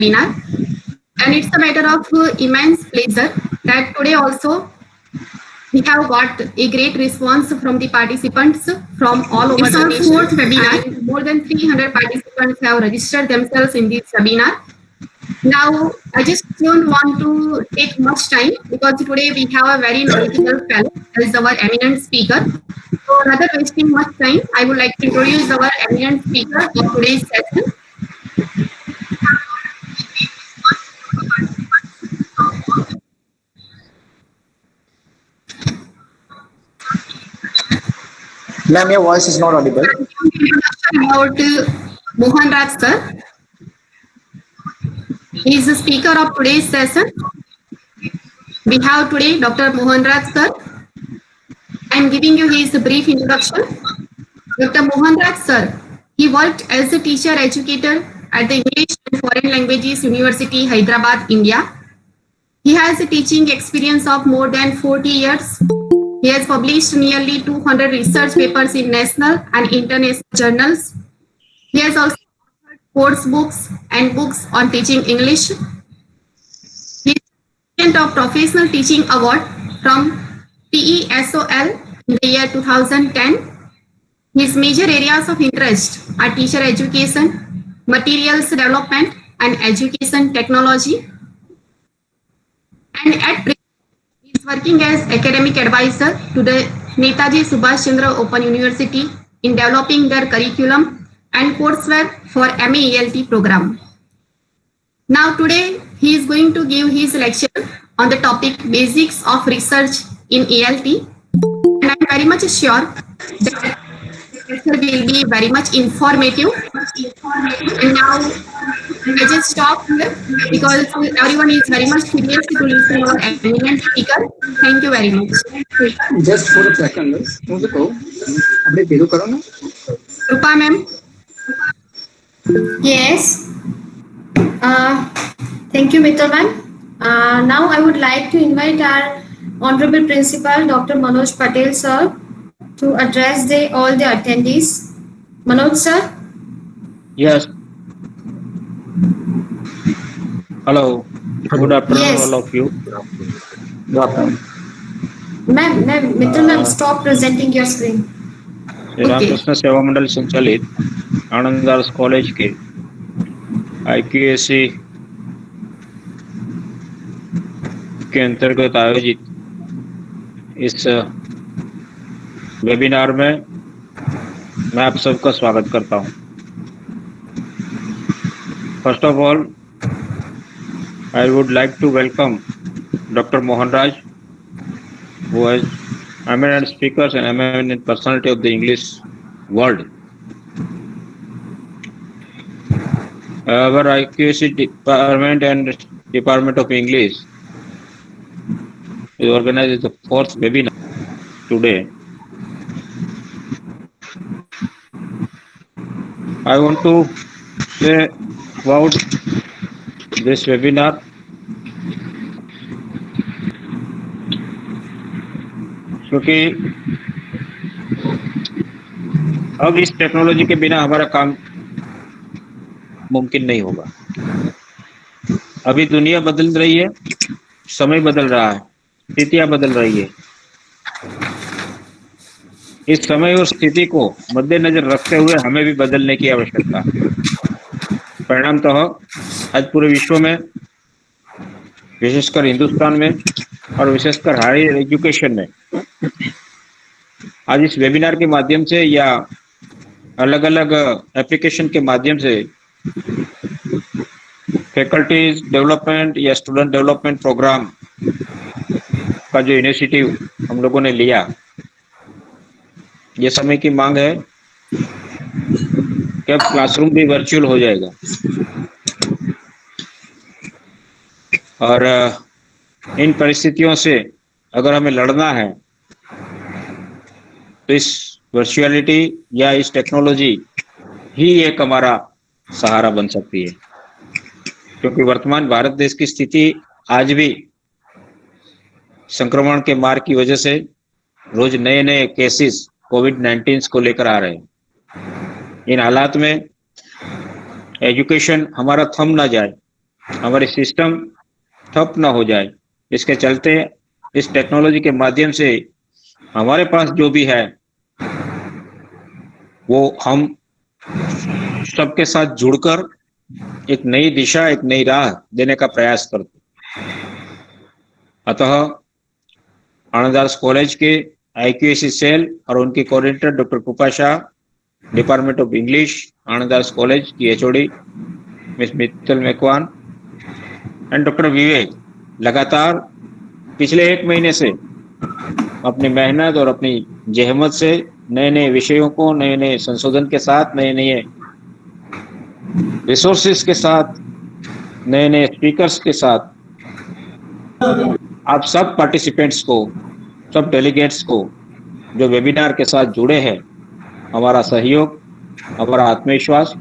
webinar. And it's a matter of immense pleasure that today also we have got a great response from the participants from all over the nation. Fourth webinar. And more than 300 participants have registered themselves in this webinar. Now, I just don't want to take much time because today we have a very knowledgeable fellow as our eminent speaker. So rather wasting much time, I would like to introduce our eminent speaker of today's session. Ma'am, your voice is not audible. About Mohanraj sir. He is the speaker of today's session. We have today Dr. Mohanraj sir. I am giving you his brief introduction. Dr. Mohanraj sir, he worked as a teacher educator at the English and Foreign Languages University, Hyderabad, India. He has a teaching experience of more than 40 years. He has published nearly 200 research papers in national and international journals. He has also authored course books and books on teaching English. He is recipient of Professional Teaching Award from TESOL in the year 2010. His major areas of interest are teacher education, materials development, and education technology. And at present, he is working as academic advisor to the Netaji Subhash Open University in developing their curriculum and courseware for MA ELT program. Now today, he is going to give his lecture on the topic Basics of Research in ELT. And I am very much sure that lecture will be very much informative. And now I just stop here because everyone is very much curious to listen to our eminent speaker. Thank you very much. Just for a second, Rupa ma'am. Yes. Thank you, Mittal ma'am. Now I would like to invite our Honorable Principal, Dr. Manoj Patel sir, to address all the attendees. Manoj sir? Yes. Hello. Good afternoon, Yes. all of you. Good afternoon. Ma'am, Mittal ma'am, stop presenting your screen. Shri Ramakrishna सेवा मंडल संचालित आनंद arts college के IQAC के अंतर्गत आयोजित इस webinar में मैं आप सबका स्वागत करता हूं। First of all, I would like to welcome Dr. Mohanraj, who is eminent speakers and eminent personality of the English world. Our IQAC department and Department of English is organized the fourth webinar today. I want to say about this webinar. क्योंकि अब इस technology के बिना हमारा काम मुमकिन नहीं होगा। अभी दुनिया बदल रही है, समय बदल रहा है, स्थितियां बदल रही है। इस समय और स्थिति को मद्देनजर रखते हुए हमें भी बदलने की आवश्यकता है। परिणामतः आज पूरे विश्व में, विशेषकर हिंदुस्तान में और विशेषकर हायर एजुकेशन में आज इस वेबिनार के माध्यम से या अलग अलग एप्लीकेशन के माध्यम से फैकल्टीज डेवलपमेंट या स्टूडेंट डेवलपमेंट प्रोग्राम का जो इनिशिएटिव हम लोगों ने लिया, ये समय की मांग है कि अब क्लासरूम भी वर्चुअल हो जाएगा और इन परिस्थितियों से अगर हमें लड़ना है तो इस वर्चुअलिटी या इस टेक्नोलॉजी ही एक हमारा सहारा बन सकती है। क्योंकि वर्तमान भारत देश की स्थिति आज भी संक्रमण के मार की वजह से रोज नए नए केसेस कोविड-19 को लेकर आ रहे हैं। इन हालात में एजुकेशन हमारा थम ना जाए, हमारी सिस्टम ठप ना हो जाए। इसके चलते इस टेक्नोलॉजी के माध्यम से हमारे पास जो भी है वो हम सबके साथ जुड़कर एक नई दिशा, एक नई राह देने का प्रयास करते। अतः आनंद कॉलेज के IQAC सेल और उनकी coordinator doctor Kripa Shah, department of English, Anand college की HOD miss Mittal Makwan and doctor Vivek लगातार पिछले 1 महीने से अपनी मेहनत और अपनी जहमत से नए नए विषयों को, नए नए संशोधन के साथ, नए नए रिसोर्सेज के साथ, नए नए स्पीकर्स के साथ आप सब पार्टिसिपेंट्स को, सब डेलीगेट्स को जो वेबिनार के साथ जुड़े हैं, हमारा सहयोग, हमारा आत्मविश्वास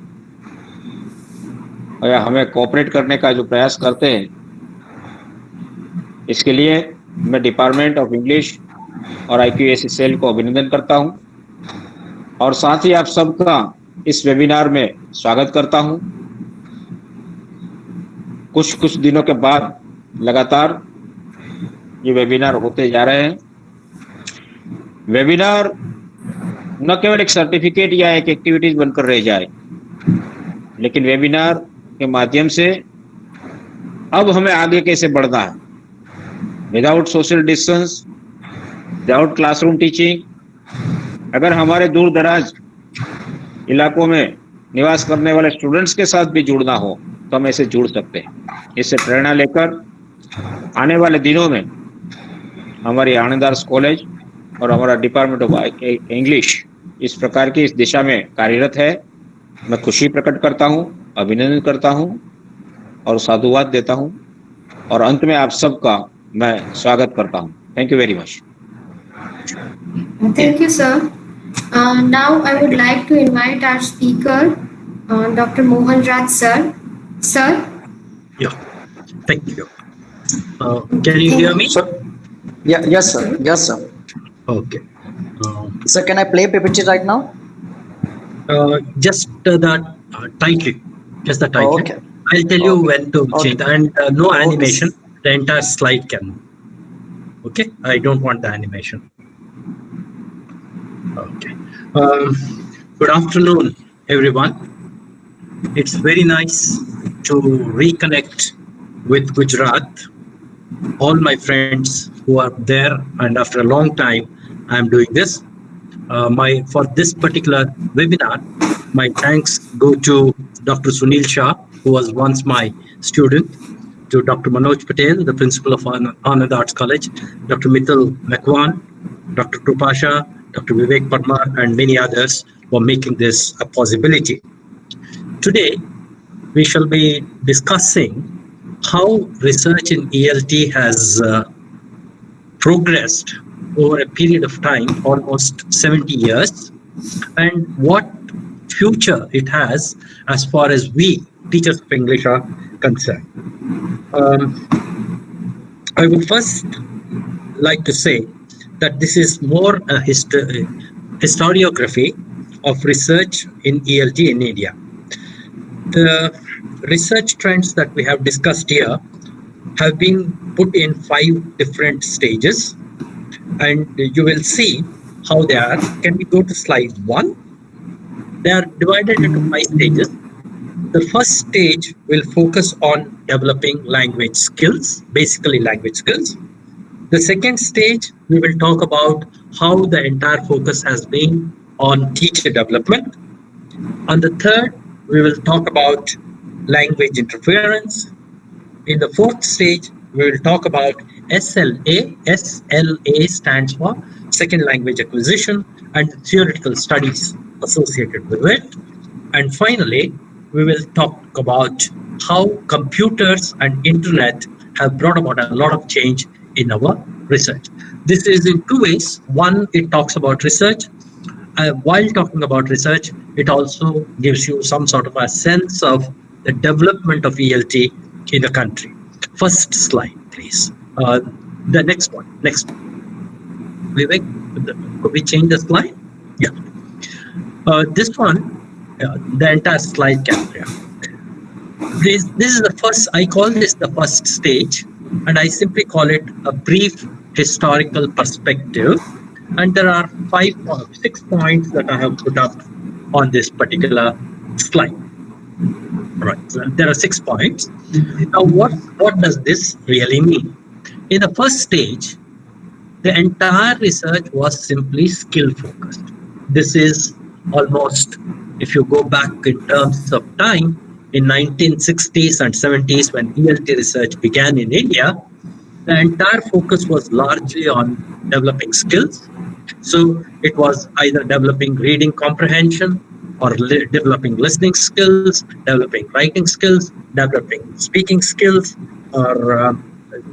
और हमें कोऑपरेट करने का जो प्रयास करते हैं, इसके लिए मैं डिपार्टमेंट ऑफ इंग्लिश और IQAC सेल को अभिनंदन करता हूं और साथ ही आप सबका इस वेबिनार में स्वागत करता हूं। कुछ दिनों के बाद लगातार ये वेबिनार होते जा रहे हैं। वेबिनार न केवल एक सर्टिफिकेट या एक एक्टिविटीज बनकर रह जाए, लेकिन वेबिनार के माध्यम से अब हमें आगे कैसे बढ़ना है, without social distance, without classroom teaching. अगर हमारे दूर दराज इलाकों में निवास करने वाले स्टूडेंट्स के साथ भी जुड़ना हो तो हम ऐसे जुड़ सकते हैं। इससे प्रेरणा लेकर आने वाले दिनों में हमारी आनंद कॉलेज और हमारा डिपार्टमेंट ऑफ इंग्लिश इस प्रकार की इस दिशा में कार्यरत है। मैं खुशी प्रकट करता हूं, अभिनंदन करता हूं और साधुवाद देता हूं और अंत में आप सबका मैं स्वागत करता हूं। Thank you very much. Thank you, sir. Now I would like to invite our speaker, Dr. Mohanraj, sir. Sir? Yeah, thank you. Can you hear me? Sir. Yeah, yes, sir. Yes, sir. Okay. Sir, can I play PPT right now? Just the title. Just the title. Okay. I'll tell you Okay. when to Okay. change. And no animation. The entire slide can. Okay. I don't want the animation. Okay. Good afternoon, everyone. It's very nice to reconnect with Gujarat. All my friends who are there, and after a long time, I'm doing this. For this particular webinar, my thanks go to Dr. Sunil Shah, who was once my student, to Dr. Manoj Patel, the principal of Anand Arts College, Dr. Mittal Mekwan, Dr. Krupasha, Dr. Vivek Parmar, and many others for making this a possibility. Today, we shall be discussing how research in ELT has progressed over a period of time, almost 70 years, and what future it has as far as we, teachers of English, are concerned. I would first like to say that this is more a historiography of research in ELT in India. The research trends that we have discussed here have been put in 5 different stages, and you will see how they are. Can we go to slide 1? They are divided into 5 stages. The first stage will focus on developing language skills, basically language skills. The second stage, we will talk about how the entire focus has been on teacher development. On the third, we will talk about language interference. In the fourth stage, we will talk about SLA. SLA stands for Second Language Acquisition and theoretical studies associated with it. And finally, we will talk about how computers and internet have brought about a lot of change in our research. This is in 2 ways. One, it talks about research. While talking about research, it also gives you some sort of a sense of the development of ELT in the country. First slide, please. The next one. Next one. Vivek, could we change the slide? Yeah. This one, the entire slide can. Yeah. This is the first, I call this the first stage, and I simply call it a brief historical perspective. And there are 6 points that I have put up on this particular slide. Right, so there are 6 points. Now, what does this really mean? In the first stage, the entire research was simply skill focused. This is almost, if you go back in terms of time, in 1960s and 70s when ELT research began in India, the entire focus was largely on developing skills. So it was either developing reading comprehension or developing listening skills, developing writing skills, developing speaking skills, or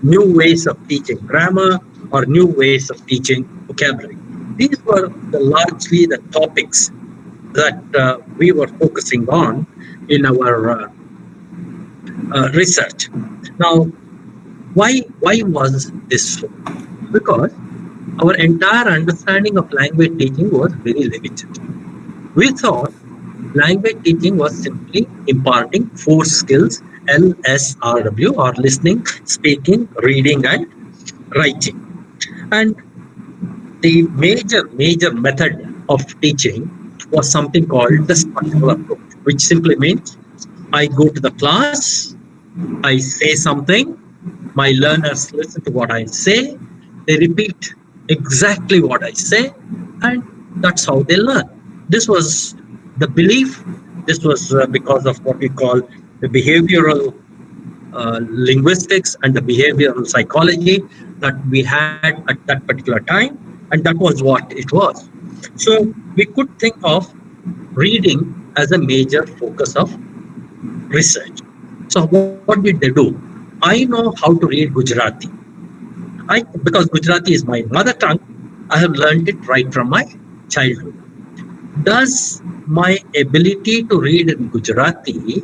new ways of teaching grammar, or new ways of teaching vocabulary. These were largely the topics that we were focusing on in our research. Now, why was this so? Because our entire understanding of language teaching was very limited. We thought language teaching was simply imparting 4 skills, LSRW, or listening, speaking, reading, and writing. And the major method of teaching was something called the structural approach, which simply means I go to the class, I say something, my learners listen to what I say, they repeat exactly what I say, and that's how they learn. This was the belief. This was because of what we call the behavioral linguistics and the behavioral psychology that we had at that particular time, and that was what it was. So we could think of reading as a major focus of research. So what did they do? I know how to read Gujarati. Because Gujarati is my mother tongue, I have learned it right from my childhood. Does my ability to read in Gujarati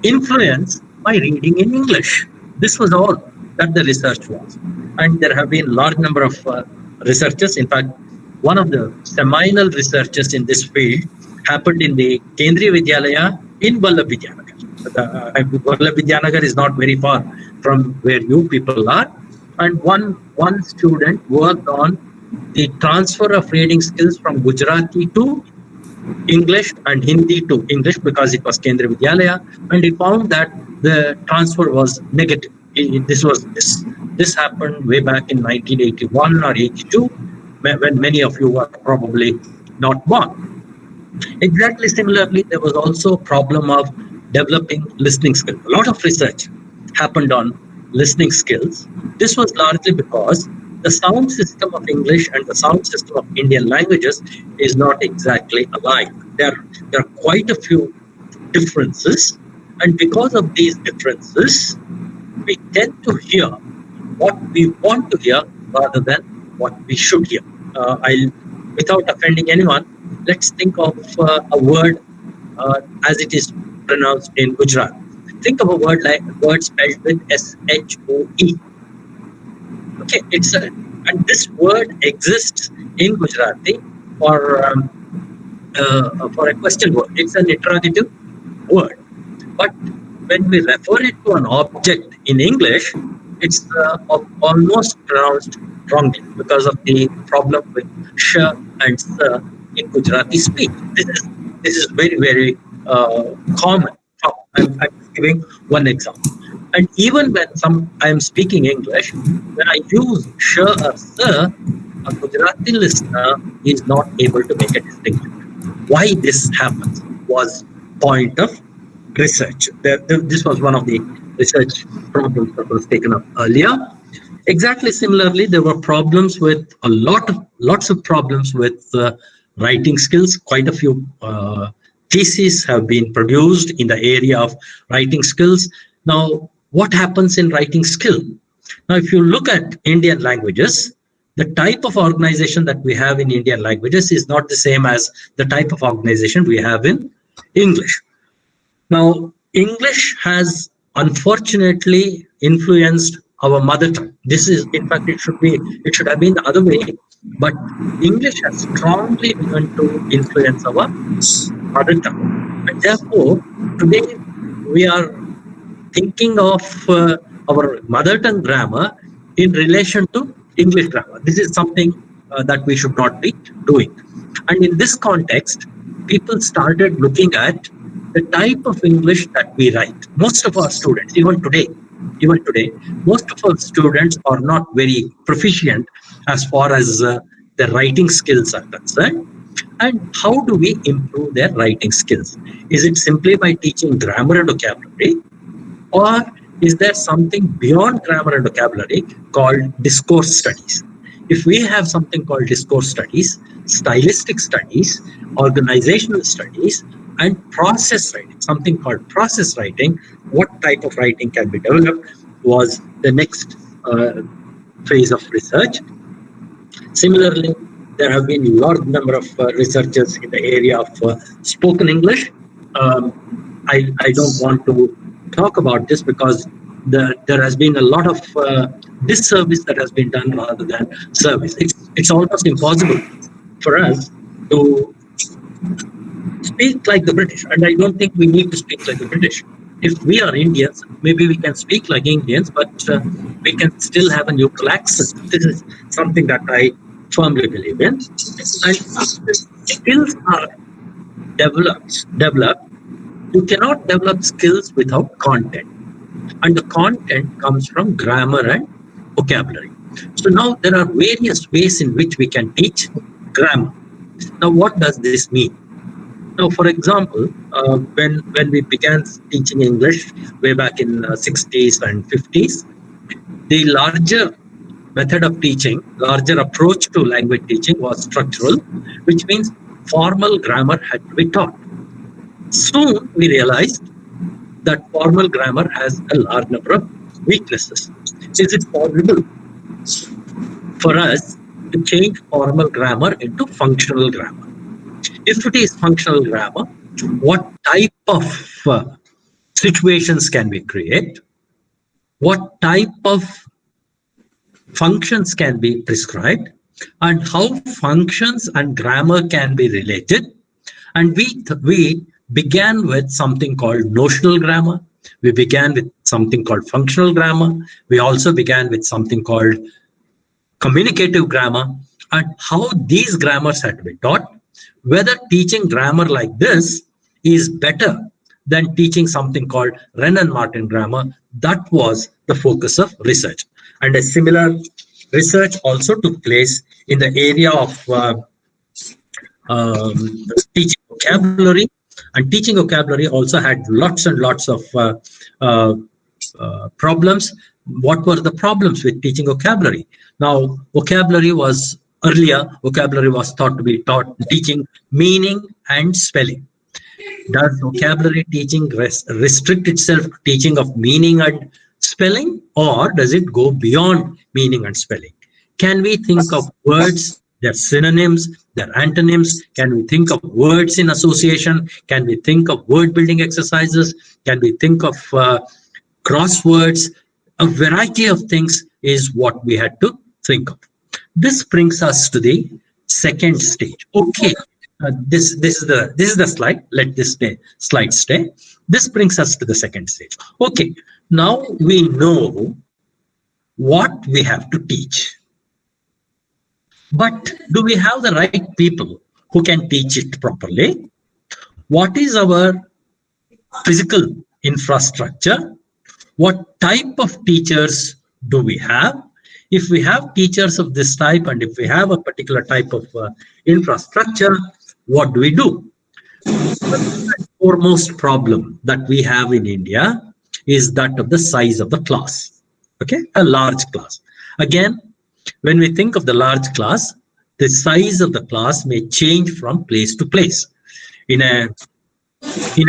influence my reading in English? This was all that the research was. And there have been a large number of researchers. In fact, one of the seminal researchers in this field happened in the Kendriya Vidyalaya in Vallabh Vidyanagar. Vallabh Vidyanagar is not very far from where you people are. And one student worked on the transfer of reading skills from Gujarati to English and Hindi to English, because it was Kendriya Vidyalaya, and he found that the transfer was negative. This happened way back in 1981 or 82, when many of you were probably not born. Exactly similarly, there was also a problem of developing listening skills. A lot of research happened on listening skills. This was largely because the sound system of English and the sound system of Indian languages is not exactly alike. There are quite a few differences, and because of these differences, we tend to hear what we want to hear rather than what we should hear. Without offending anyone, let's think of a word as it is pronounced in Gujarat. Think of a word spelled with S-H-O-E. Okay, and this word exists in Gujarati for a question word. It's an interrogative word. But when we refer it to an object in English, it's almost pronounced wrongly because of the problem with sh and s in Gujarati speech. This is very, very common. I'm giving one example. And even when I am speaking English, when I use sh or s, a Gujarati listener is not able to make a distinction. Why this happens was point of research. This was one of the research problems that was taken up earlier. Exactly similarly, there were problems with lots of problems with writing skills. Quite a few theses have been produced in the area of writing skills. Now, what happens in writing skill? Now, if you look at Indian languages, the type of organization that we have in Indian languages is not the same as the type of organization we have in English. Now, English has unfortunately influenced our mother tongue. This is, in fact, it should have been the other way, but English has strongly begun to influence our mother tongue. And therefore, today we are thinking of our mother tongue grammar in relation to English grammar. This is something that we should not be doing. And in this context, people started looking at the type of English that we write. Most of our students, even today, most of our students are not very proficient as far as their writing skills are concerned. And how do we improve their writing skills? Is it simply by teaching grammar and vocabulary? Or is there something beyond grammar and vocabulary called discourse studies? If we have something called discourse studies, stylistic studies, organizational studies, and process writing, something called process writing, what type of writing can be developed was the next phase of research. Similarly, there have been a large number of researchers in the area of spoken English. I don't want to talk about this because there has been a lot of disservice that has been done rather than service. It's almost impossible for us to speak like the British, and I don't think we need to speak like the British. If we are Indians, maybe we can speak like Indians, but we can still have a neutral accent. This is something that I firmly believe in. And skills are developed. You cannot develop skills without content. And the content comes from grammar and vocabulary. So now there are various ways in which we can teach grammar. Now, what does this mean? Now, for example, when we began teaching English way back in 60s and 50s, the larger method of teaching, larger approach to language teaching was structural, which means formal grammar had to be taught. Soon we realized that formal grammar has a large number of weaknesses. Is it possible for us to change formal grammar into functional grammar? If it is functional grammar, what type of situations can we create? What type of functions can be prescribed? And how functions and grammar can be related? And we began with something called notional grammar. We began with something called functional grammar. We also began with something called communicative grammar, and how these grammars had to be taught. Whether teaching grammar like this is better than teaching something called Wren and Martin grammar, that was the focus of research. And a similar research also took place in the area of teaching vocabulary. And teaching vocabulary also had lots and lots of problems. What were the problems with teaching vocabulary? Now, vocabulary was thought to be teaching meaning and spelling. Does vocabulary teaching restrict itself to teaching of meaning and spelling, or does it go beyond meaning and spelling? Can we think of words, their synonyms, their antonyms? Can we think of words in association? Can we think of word building exercises? Can we think of crosswords? A variety of things is what we had to think of. This brings us to the second stage. Okay, this is the slide. Let this slide stay. This brings us to the second stage. Okay, now we know what we have to teach. But do we have the right people who can teach it properly? What is our physical infrastructure? What type of teachers do we have? If we have teachers of this type, and if we have a particular type of infrastructure, what do we do? The foremost problem that we have in India is that of the size of the class. Okay, a large class. Again, when we think of the large class, the size of the class may change from place to place. In a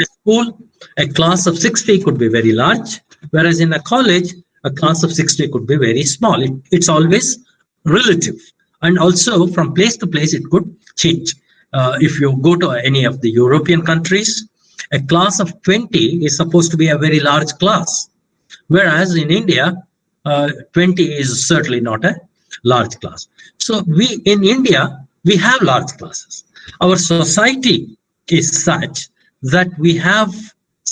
school, a class of 60 could be very large, whereas in a college, a class of 60 could be very small. It's always relative. And also from place to place, it could change. If you go to any of the European countries, a class of 20 is supposed to be a very large class. Whereas in India, 20 is certainly not a large class. So in India, we have large classes. Our society is such that we have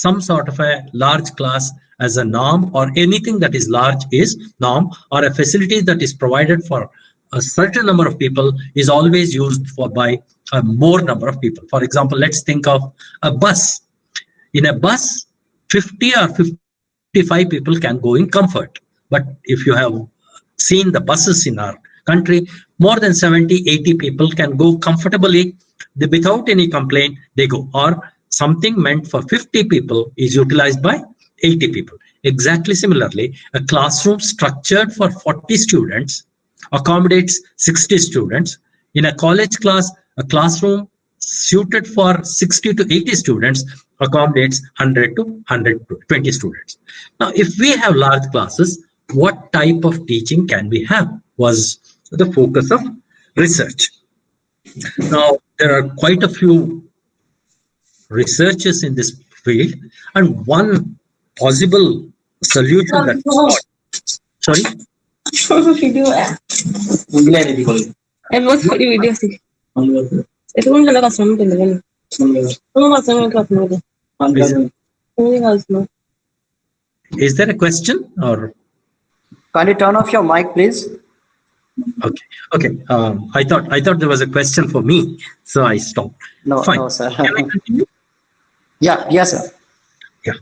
some sort of a large class as a norm, or anything that is large is norm, or a facility that is provided for a certain number of people is always used for by a more number of people. For example, let's think of a bus. In a bus, 50 or 55 people can go in comfort. But if you have seen the buses in our country, more than 70, 80 people can go comfortably without any complaint. They go. Or something meant for 50 people is utilized by 80 people. Exactly similarly, a classroom structured for 40 students accommodates 60 students. In a college class, a classroom suited for 60 to 80 students accommodates 100 to 120 students. Now, if we have large classes, what type of teaching can we have was the focus of research. Now, there are quite a few researches in this field, and one possible solution that sorry video is there a question, or Can you turn off your mic, please? okay? I thought there was a question for me, so I stopped. No, Fine. no, sir. Can I continue? Yes, sir. Yeah,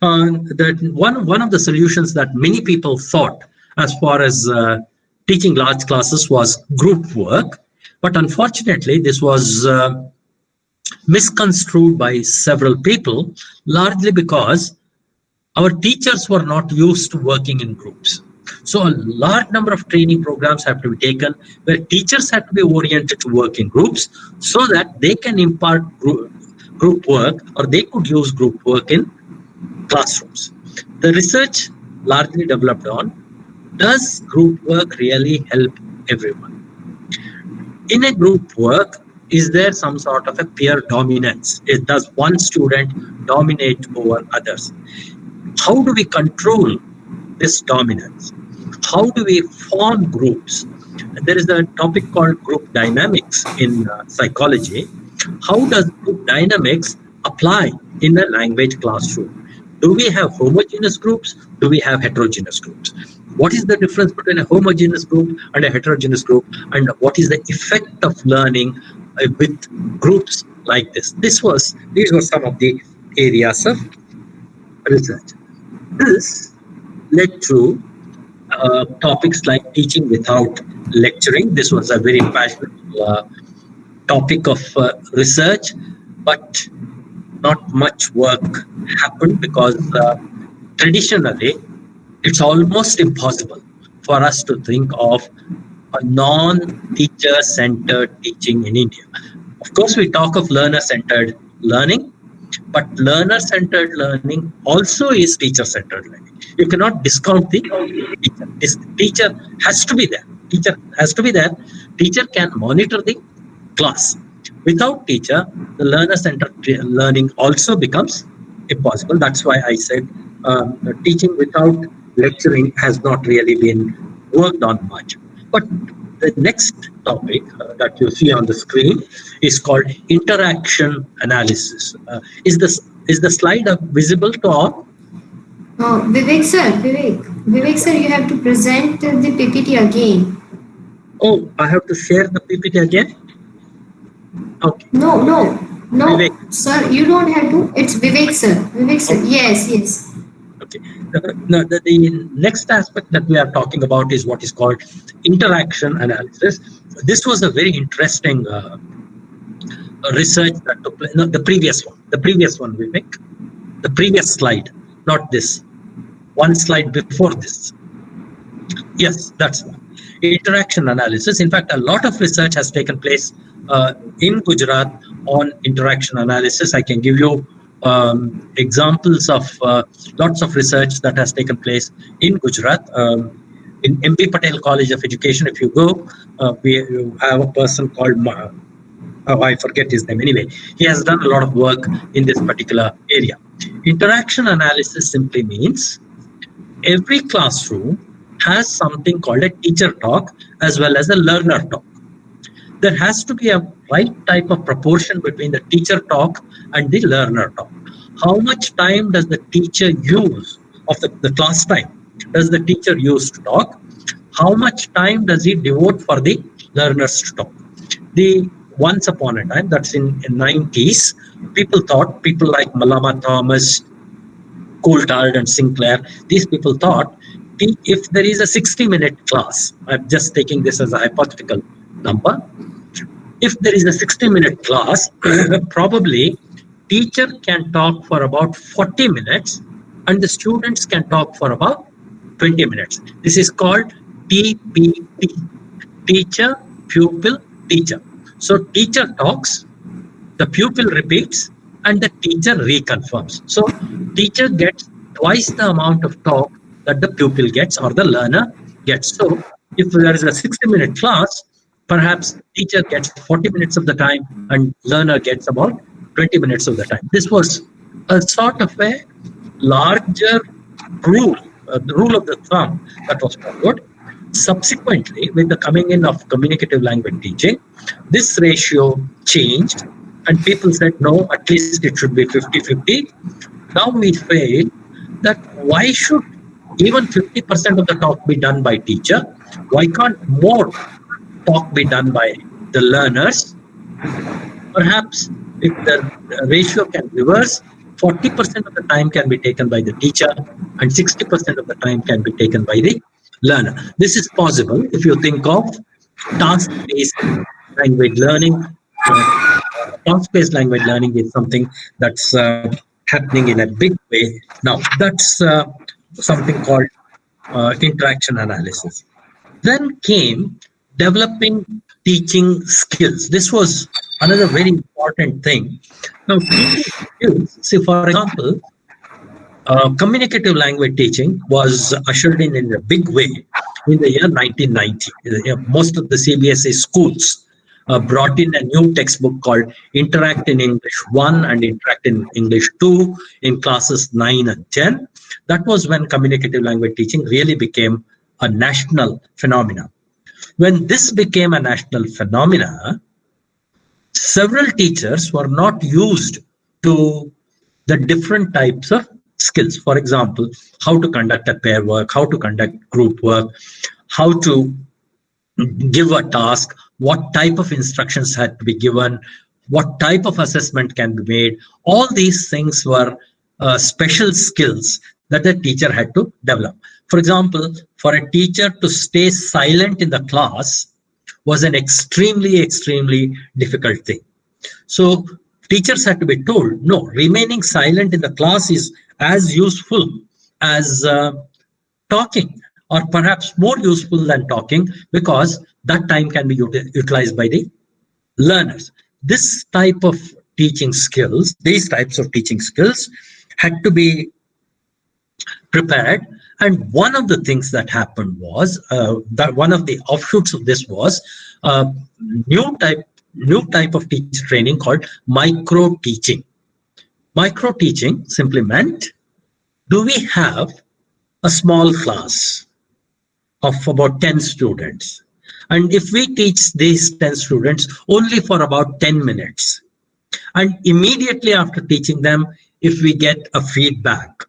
that one of the solutions that many people thought as far as teaching large classes was group work, but unfortunately this was misconstrued by several people, largely because our teachers were not used to working in groups. So a large number of training programs have to be taken where teachers have to be oriented to work in groups so that they can impart group work, or they could use group work in classrooms. The research largely developed on, does group work really help everyone? In a group work, is there some sort of a peer dominance? Does one student dominate over others? How do we control this dominance? How do we form groups? There is a topic called group dynamics in psychology. How does group dynamics apply in a language classroom? Do we have homogeneous groups? Do we have heterogeneous groups? What is the difference between a homogeneous group and a heterogeneous group? And what is the effect of learning with groups like this? These were some of the areas of research. This led to topics like teaching without lecturing. This was a very passionate topic of research, but not much work happened because traditionally it's almost impossible for us to think of a non-teacher centered teaching in India. Of course, we talk of learner-centered learning, but learner-centered learning also is teacher-centered learning. You cannot discount the teacher. This teacher has to be there. Teacher has to be there. Teacher can monitor the class. Without teacher, the learner-centered learning also becomes impossible. That's why I said teaching without lecturing has not really been worked on much. But the next topic that you see on the screen is called interaction analysis. Is the slide visible to all? Oh, Vivek sir, you have to present the PPT again. Oh, I have to share the PPT again? Okay. No, Vivek. sir, you don't have to. It's Vivek sir. Okay. Yes. Okay. The next aspect that we are talking about is what is called interaction analysis. This was a very interesting research that took place. No, the previous one, Vivek. The previous slide, not this. One slide before this. Yes, that's one. Interaction analysis. In fact, a lot of research has taken place in Gujarat on interaction analysis. I can give you examples of lots of research that has taken place in Gujarat. In MP Patel College of Education, if you go, we have a person called, I forget his name. Anyway, he has done a lot of work in this particular area. Interaction analysis simply means every classroom has something called a teacher talk as well as a learner talk. There has to be a right type of proportion between the teacher talk and the learner talk. how much time does the teacher use of the class time? Does the teacher use to talk? How much time does he devote for the learners to talk? Once upon a time, that's in 90s, people like Malama Thomas, Coulthard and Sinclair, these people thought if there is a 60-minute class, I'm just taking this as a hypothetical number, if there is a 60-minute class, probably teacher can talk for about 40 minutes and the students can talk for about 20 minutes. This is called TPT, teacher, pupil, teacher. So teacher talks, the pupil repeats, and the teacher reconfirms. So teacher gets twice the amount of talk that the pupil gets or the learner gets. So if there is a 60-minute class, perhaps teacher gets 40 minutes of the time and learner gets about 20 minutes of the time. This was a sort of a larger rule, the rule of the thumb that was followed. Subsequently, with the coming in of communicative language teaching, this ratio changed and people said, no, at least it should be 50-50. Now we feel that why should even 50% of the talk be done by teacher? Why can't more talk be done by the learners? Perhaps if the ratio can reverse, 40% of the time can be taken by the teacher and 60% of the time can be taken by the learner. This is possible if you think of task-based language learning. Task-based language learning is something that's happening in a big way now. That's something called interaction analysis. Then came developing teaching skills. This was another very important thing. Now, teaching skills, see, for example, communicative language teaching was ushered in a big way in the year 1990. Most of the CBSE schools brought in a new textbook called Interact in English 1 and Interact in English 2 in classes 9 and 10. That was when communicative language teaching really became a national phenomenon. When this became a national phenomena, several teachers were not used to the different types of skills. For example, how to conduct a pair work, how to conduct group work, how to give a task, what type of instructions had to be given, what type of assessment can be made. All these things were special skills that the teacher had to develop. For example, for a teacher to stay silent in the class was an extremely difficult thing. So teachers had to be told, no, remaining silent in the class is as useful as talking, or perhaps more useful than talking, because that time can be utilized by the learners. This type of teaching skills, these types of teaching skills had to be prepared. And one of the things that happened was that one of the offshoots of this was new type of teacher training called micro-teaching. Micro-teaching simply meant, do we have a small class of about 10 students? And if we teach these 10 students only for about 10 minutes, and immediately after teaching them, if we get a feedback,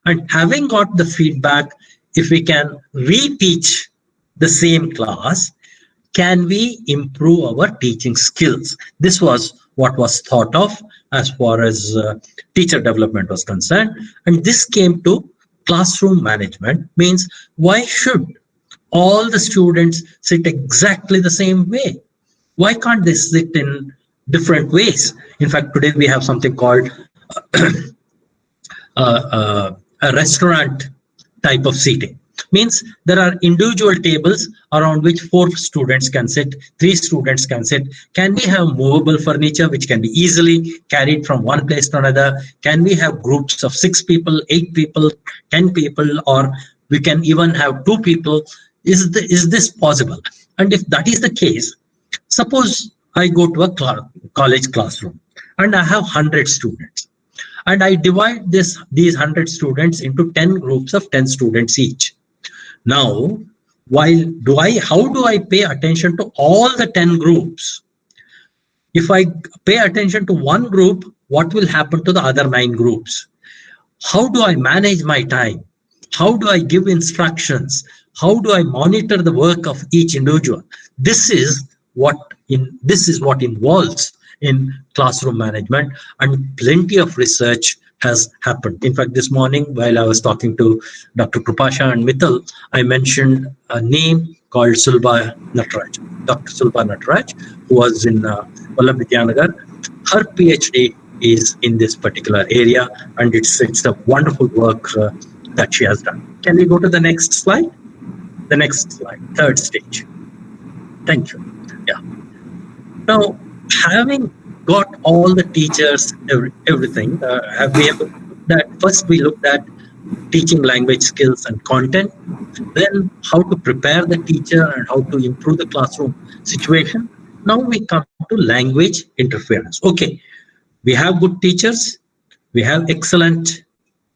and having got the feedback, if we can reteach the same class, can we improve our teaching skills? This was what was thought of as far as teacher development was concerned. And this came to classroom management, means why should all the students sit exactly the same way? Why can't they sit in different ways? In fact, today we have something called a restaurant type of seating. Means there are individual tables around which 4 students can sit, 3 students can sit. Can we have movable furniture which can be easily carried from one place to another? Can we have groups of 6 people, 8 people, 10 people, or we can even have 2 people? Is this possible? And if that is the case, suppose I go to a college classroom and I have 100 students. And I divide these 100 students into 10 groups of 10 students each. Now, how do I pay attention to all the 10 groups? If I pay attention to one group, what will happen to the other 9 groups? How do I manage my time? How do I give instructions? How do I monitor the work of each individual? This is what involves in classroom management, and plenty of research has happened. In fact, this morning while I was talking to Dr. Krupasha and Mithil, I mentioned a name called Sulba Nataraj. Dr. Sulba Nataraj, who was in Vallam Vidyanagar. Her PhD is in this particular area, and it's a wonderful work that she has done. Can we go to the next slide? The next slide, third stage. Thank you. Yeah. Now, having got all the teachers, everything, first we looked at teaching language skills and content, then how to prepare the teacher and how to improve the classroom situation. Now we come to language interference. Okay, we have good teachers, we have excellent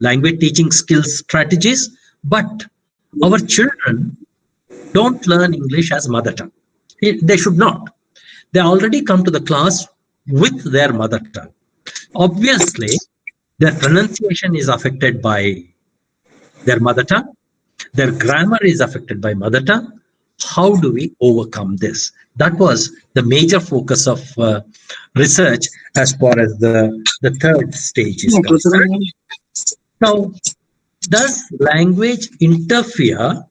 language teaching skills strategies, but our children don't learn English as mother tongue. They should not. They already come to the class with their mother tongue. Obviously, their pronunciation is affected by their mother tongue. Their grammar is affected by mother tongue. How do we overcome this? That was the major focus of research as far as the third stage is concerned. Now, does language interfere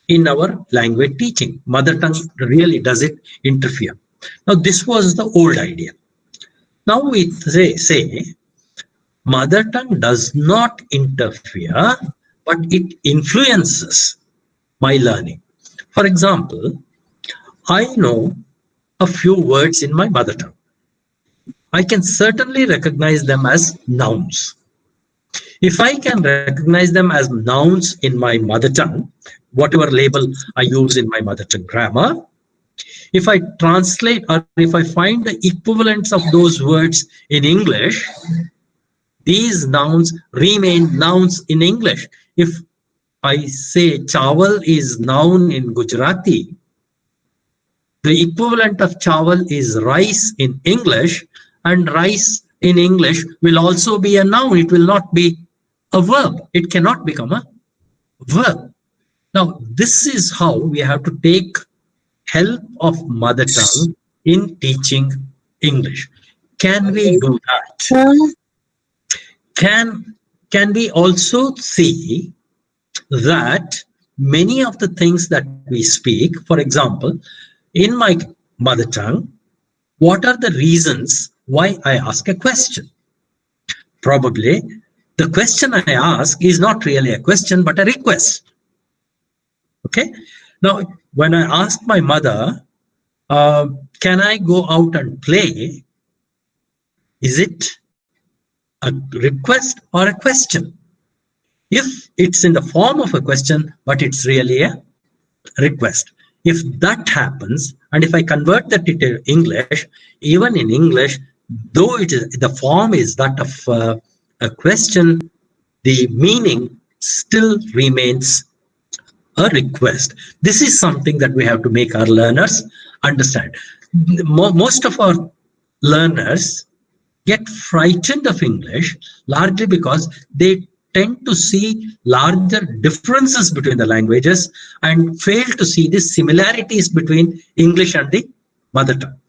in our language teaching? Mother tongue, really, does it interfere? Now, this was the old idea. Now we say mother tongue does not interfere, but it influences my learning. For example, I know a few words in my mother tongue. I can certainly recognize them as nouns. If I can recognize them as nouns in my mother tongue, whatever label I use in my mother tongue grammar, if I translate or if I find the equivalents of those words in English, these nouns remain nouns in English. If I say chawal is noun in Gujarati, the equivalent of chawal is rice in English, and rice in English will also be a noun. It will not be a verb. It cannot become a verb. Now, this is how we have to take help of mother tongue in teaching English. Can we do that? Can we also see that many of the things that we speak, for example, in my mother tongue, what are the reasons why I ask a question? Probably the question I ask is not really a question, but a request. Okay. Now, when I ask my mother, can I go out and play? Is it a request or a question? If it's in the form of a question, but it's really a request. If that happens, and if I convert that into English, even in English, though it is the form is that of a question, the meaning still remains a request. This is something that we have to make our learners understand. Most of our learners get frightened of English largely because they tend to see larger differences between the languages and fail to see the similarities between English and the mother tongue.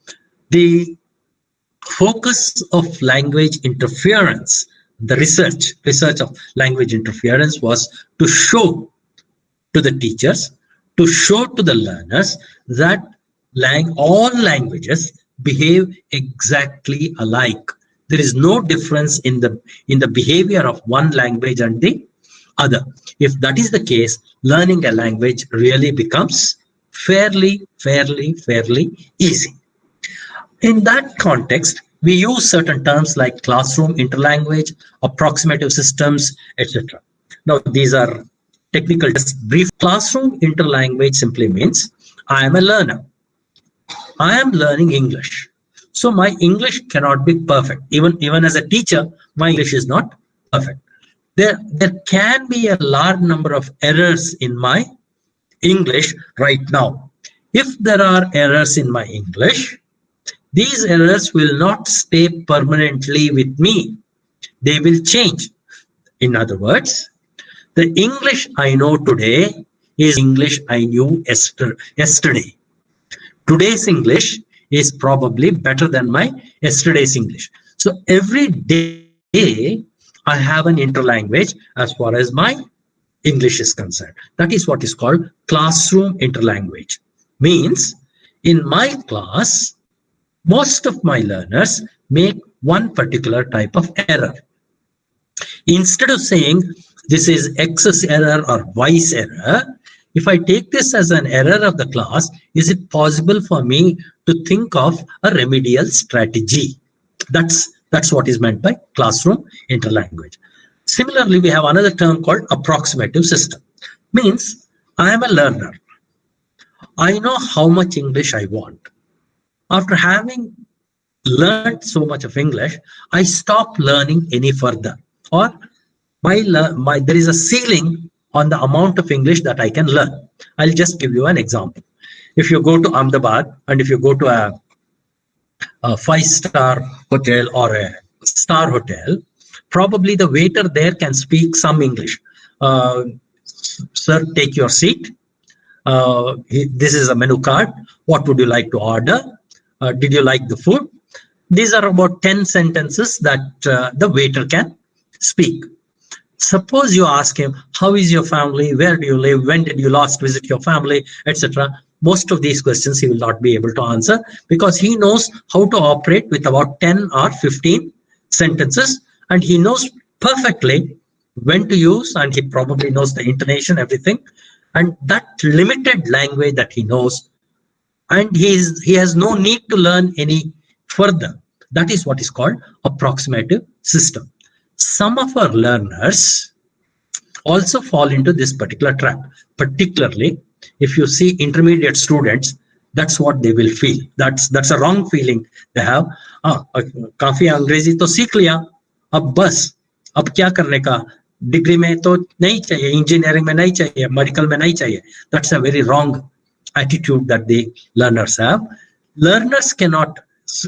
The focus of language interference, the research of language interference was to show to the teachers, to show to the learners that all languages behave exactly alike. There is no difference in the behavior of one language and the other. If that is the case, learning a language really becomes fairly easy. In that context, we use certain terms like classroom interlanguage, approximative systems, etc. Now, these are technical, just brief. Classroom interlanguage simply means I am a learner. I am learning English. So my English cannot be perfect. Even as a teacher, my English is not perfect. There can be a large number of errors in my English right now. If there are errors in my English, These errors will not stay permanently with me. They will change. In other words, the English I know today is English I knew yesterday. Today's English is probably better than my yesterday's English. So every day I have an interlanguage as far as my English is concerned. That is what is called classroom interlanguage. Means in my class, most of my learners make one particular type of error. Instead of saying this is X's error or Y's error, if I take this as an error of the class, is it possible for me to think of a remedial strategy? That's what is meant by classroom interlanguage. Similarly, we have another term called approximative system. Means I am a learner. I know how much English I want. After having learned so much of English, I stop learning any further. Or there is a ceiling on the amount of English that I can learn. I'll just give you an example. If you go to Ahmedabad and if you go to a 5-star hotel or a star hotel, probably the waiter there can speak some English. Sir, take your seat. This is a menu card. What would you like to order? Did you like the food? These are about 10 sentences that the waiter can speak. Suppose you ask him, how is your family? Where do you live? When did you last visit your family? Etc. Most of these questions he will not be able to answer because he knows how to operate with about 10 or 15 sentences, and he knows perfectly when to use, and he probably knows the intonation, everything. And that limited language that he knows, and he has no need to learn any further. That is what is called approximative system. Some of our learners also fall into this particular trap, particularly if you see intermediate students. That's what they will feel. That's a wrong feeling they have. काफी अंग्रेजी तो सीख लिया, अब बस अब क्या करने का, डिग्री में तो नहीं चाहिए, इंजीनियरिंग में नहीं चाहिए, मेडिकल में नहीं चाहिए. That's a very wrong attitude that the learners have. Learners cannot,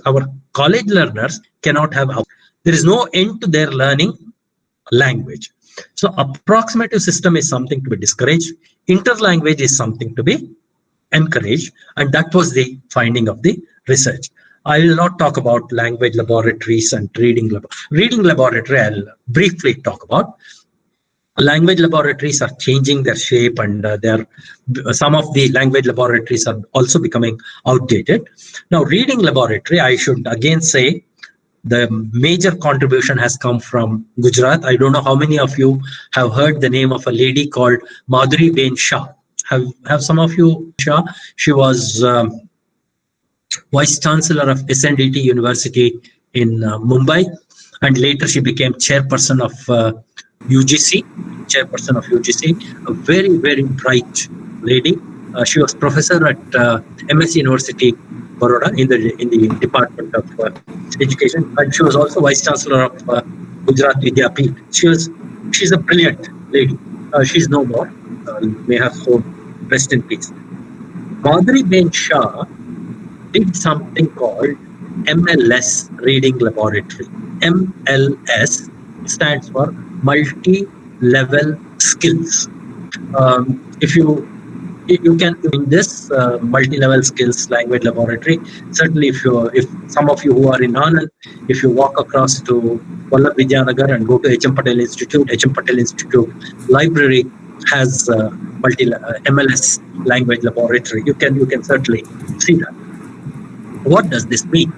our college learners cannot have, there is no end to their learning language. So approximative system is something to be discouraged. Interlanguage is something to be encouraged. And that was the finding of the research. I will not talk about language laboratories and reading laboratory. I'll briefly talk about. Language laboratories are changing their shape, and some of the language laboratories are also becoming outdated. Now, reading laboratory, I should again say, the major contribution has come from Gujarat. I don't know how many of you have heard the name of a lady called Madhuri Ben Shah. Have some of you? Shah? She was Vice Chancellor of SNDT University in Mumbai, and later she became chairperson of UGC. A very, very bright lady. She was professor at MS University, Baroda, in the Department of Education, and she was also Vice Chancellor of Gujarat Vidyapeeth. She's a brilliant lady. She's no more. May her soul rest in peace. Madhuri Ben Shah did something called MLS Reading Laboratory. MLS stands for Multi-Level Skills. If you can in this multi-level skills language laboratory, certainly if some of you who are in Anand, if you walk across to Vallabh Vidyanagar and go to HM Patel Institute library has MLS language laboratory. You can certainly see that. What does this mean?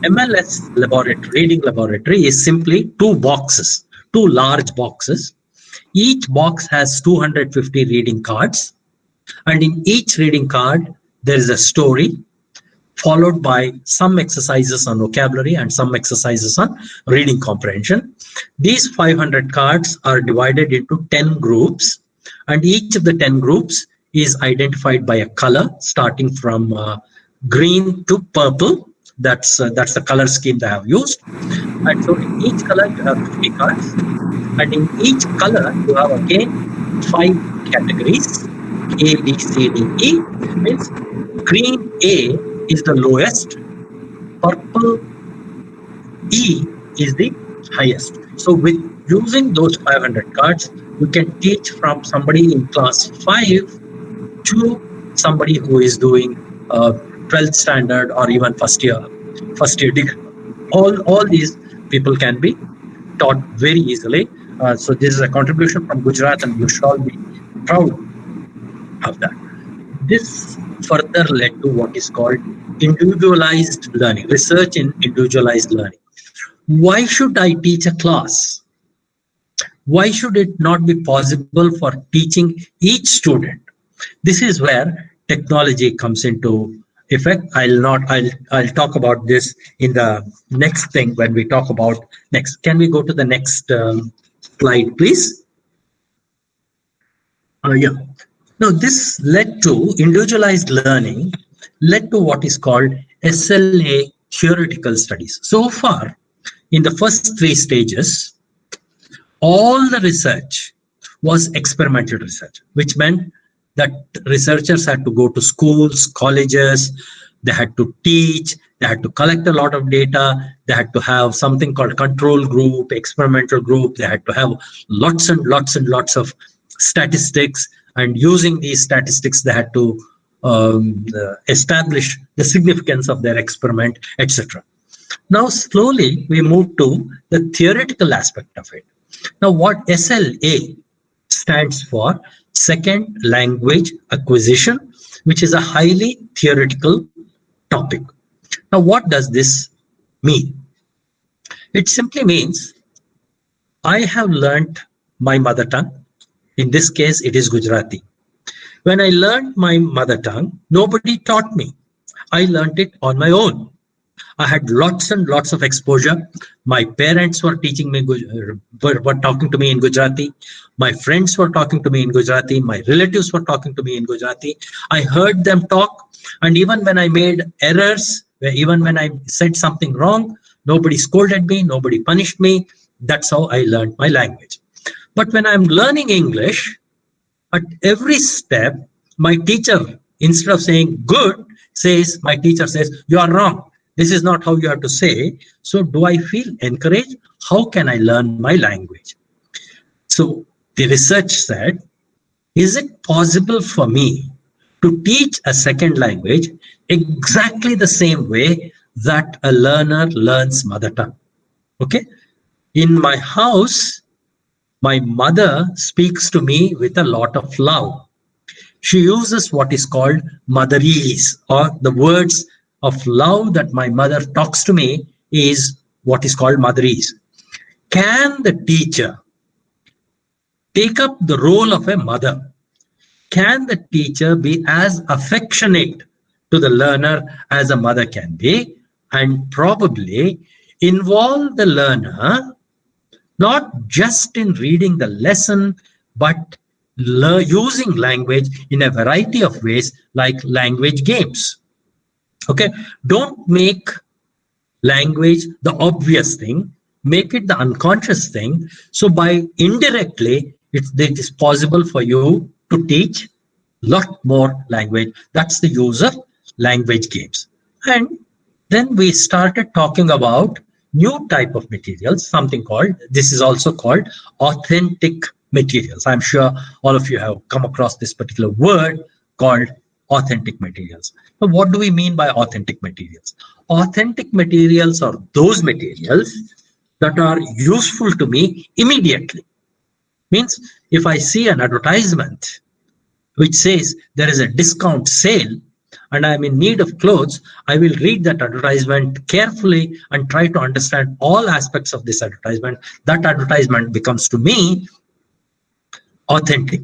MLS laboratory, reading laboratory, is simply two large boxes. Each box has 250 reading cards. And in each reading card, there is a story followed by some exercises on vocabulary and some exercises on reading comprehension. These 500 cards are divided into 10 groups, and each of the 10 groups is identified by a color starting from green to purple. That's the color scheme they have used. And so in each color you have 50 cards, and in each color you have again 5 categories. A, B, C, D, E. Means green A is the lowest, purple E is the highest. So with using those 500 cards, you can teach from somebody in class 5 to somebody who is doing 12th standard or even first year degree. All these people can be taught very easily. So this is a contribution from Gujarat, and you should all be proud of that. This further led to what is called individualized learning, research in individualized learning. Why should I teach a class? Why should it not be possible for teaching each student? This is where technology comes into effect. I'll talk about this in the next thing when we talk about next. Can we go to the next slide, please? Yeah. Now, this led to individualized learning, led to what is called SLA theoretical studies. So far, in the first 3 stages, all the research was experimental research, which meant that researchers had to go to schools, colleges, they had to teach, they had to collect a lot of data, they had to have something called control group, experimental group, they had to have lots and lots and lots of statistics, and using these statistics, they had to establish the significance of their experiment, etc. Now, slowly, we move to the theoretical aspect of it. Now, what SLA stands for, Second Language Acquisition, which is a highly theoretical topic. Now, what does this mean? It simply means I have learned my mother tongue. In this case, it is Gujarati. When I learned my mother tongue, nobody taught me. I learned it on my own. I had lots and lots of exposure. My parents were teaching me, were talking to me in Gujarati. My friends were talking to me in Gujarati. My relatives were talking to me in Gujarati. I heard them talk. And even when I made errors, even when I said something wrong, nobody scolded me, nobody punished me. That's how I learned my language. But when I'm learning English, at every step, my teacher, instead of saying good, my teacher says, you are wrong. This is not how you have to say. So do I feel encouraged? How can I learn my language? So the research said, is it possible for me to teach a second language exactly the same way that a learner learns mother tongue? Okay. In my house, my mother speaks to me with a lot of love. She uses what is called Madhuri's, or the words of love that my mother talks to me is what is called Madhuri's. Can the teacher take up the role of a mother? Can the teacher be as affectionate to the learner as a mother can be, and probably involve the learner not just in reading the lesson, but using language in a variety of ways, like language games? Okay, don't make language the obvious thing, make it the unconscious thing. So by indirectly, it is possible for you to teach a lot more language. That's the use of language games. And then we started talking about new type of materials, something called, this is also called authentic materials. I'm sure all of you have come across this particular word called authentic materials. Now, what do we mean by authentic materials? Authentic materials are those materials that are useful to me immediately. Means if I see an advertisement which says there is a discount sale and I'm in need of clothes, I will read that advertisement carefully and try to understand all aspects of this advertisement. That advertisement becomes to me authentic.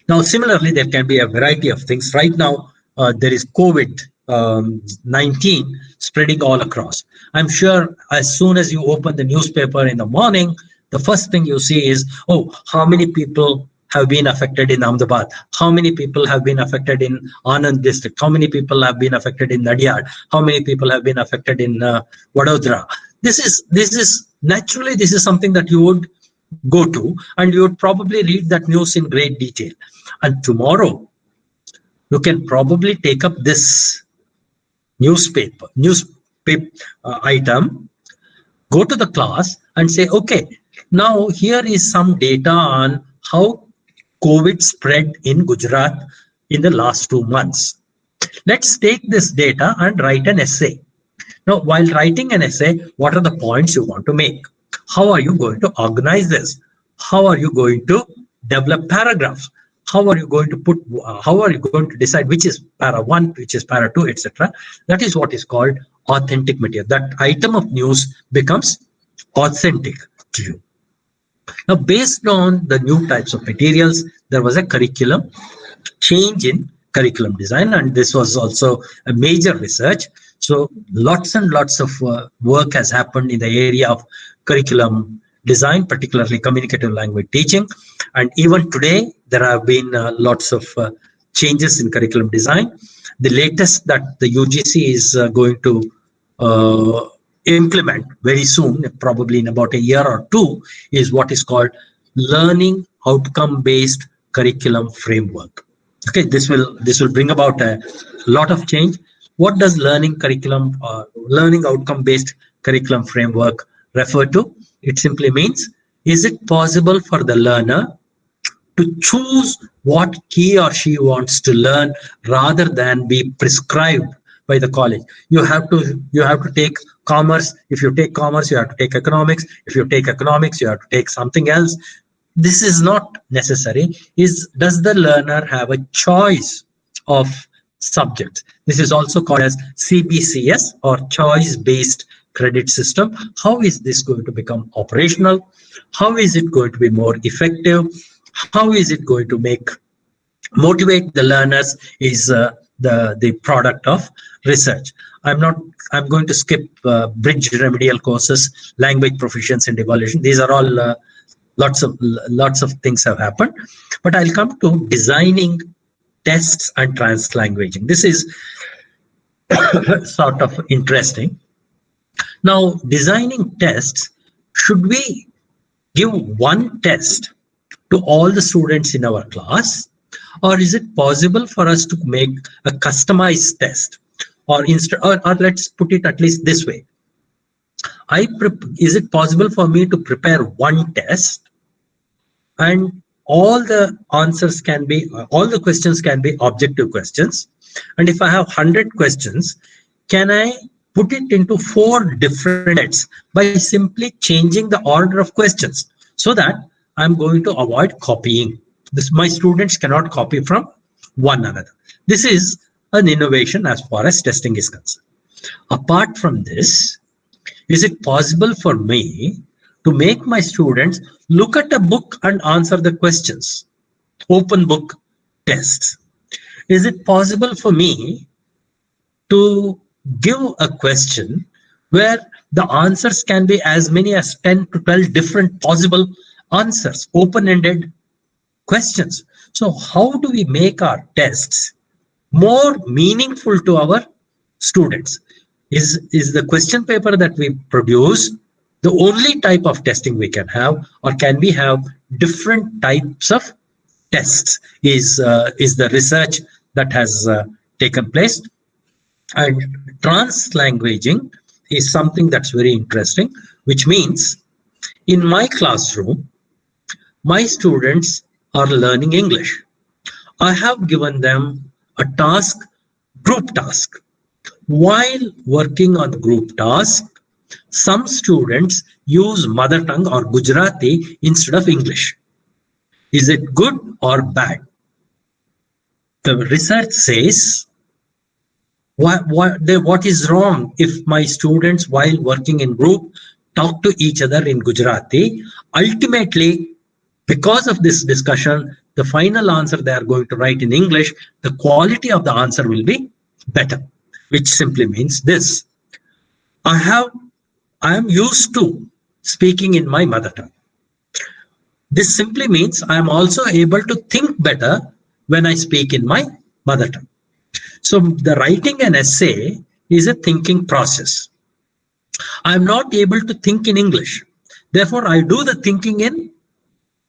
Now, similarly, there can be a variety of things. Right now, there is COVID-19 spreading all across. I'm sure as soon as you open the newspaper in the morning, the first thing you see is, oh, how many people have been affected in Ahmedabad? How many people have been affected in Anand district? How many people have been affected in Nadiad? How many people have been affected in Vadodara? This is naturally, this is something that you would go to, and you would probably read that news in great detail. And tomorrow, you can probably take up this news item, go to the class and say, okay, now here is some data on how COVID spread in Gujarat in the last 2 months. Let's take this data and write an essay. Now, while writing an essay, what are the points you want to make? How are you going to organize this? How are you going to develop paragraphs? How are you going to decide which is para 1, which is para 2, etc.? That is what is called authentic material. That item of news becomes authentic to you. Now, based on the new types of materials, there was a curriculum change in curriculum design, and this was also a major research. So lots and lots of work has happened in the area of curriculum design, particularly communicative language teaching. And even today, there have been lots of changes in curriculum design. The latest that the UGC is going to implement very soon, probably in about a year or two, is what is called learning outcome-based curriculum framework. Okay, this will bring about a lot of change. What does learning outcome-based curriculum framework refer to? It simply means, is it possible for the learner to choose what he or she wants to learn rather than be prescribed by the college? You have to take commerce. If you take commerce, you have to take economics. If you take economics, you have to take something else. This is not necessary. Does the learner have a choice of subjects? This is also called as CBCS, or choice-based credit system. How is this going to become operational? How is it going to be more effective? How is it going to motivate the learners? Is the product of research. I'm going to skip bridge remedial courses, language proficiency and evaluation. These are all lots of things have happened. But I'll come to designing tests and translanguaging. This is sort of interesting. Now, designing tests, should we give one test to all the students in our class, or is it possible for us to make a customized test? Or let's put it at least this way. Is it possible for me to prepare one test and all the questions can be objective questions? And if I have 100 questions, can I put it into 4 different sets by simply changing the order of questions, so that I'm going to avoid copying? My students cannot copy from one another. This is an innovation as far as testing is concerned. Apart from this, is it possible for me to make my students look at a book and answer the questions? Open book tests. Is it possible for me to give a question where the answers can be as many as 10 to 12 different possible answers, open-ended questions? So how do we make our tests more meaningful to our students? Is the question paper that we produce the only type of testing we can have, or can we have different types of tests? Is the research that has taken place. And translanguaging is something that's very interesting, which means in my classroom, my students are learning English. I have given them a task, group task. While working on the group task, some students use mother tongue or Gujarati instead of English. Is it good or bad? The research says, what is wrong if my students, while working in group, talk to each other in Gujarati? Ultimately, because of this discussion, the final answer they are going to write in English, the quality of the answer will be better, which simply means this. I am used to speaking in my mother tongue. This simply means I am also able to think better when I speak in my mother tongue. So the writing an essay is a thinking process. I am not able to think in English. Therefore, I do the thinking in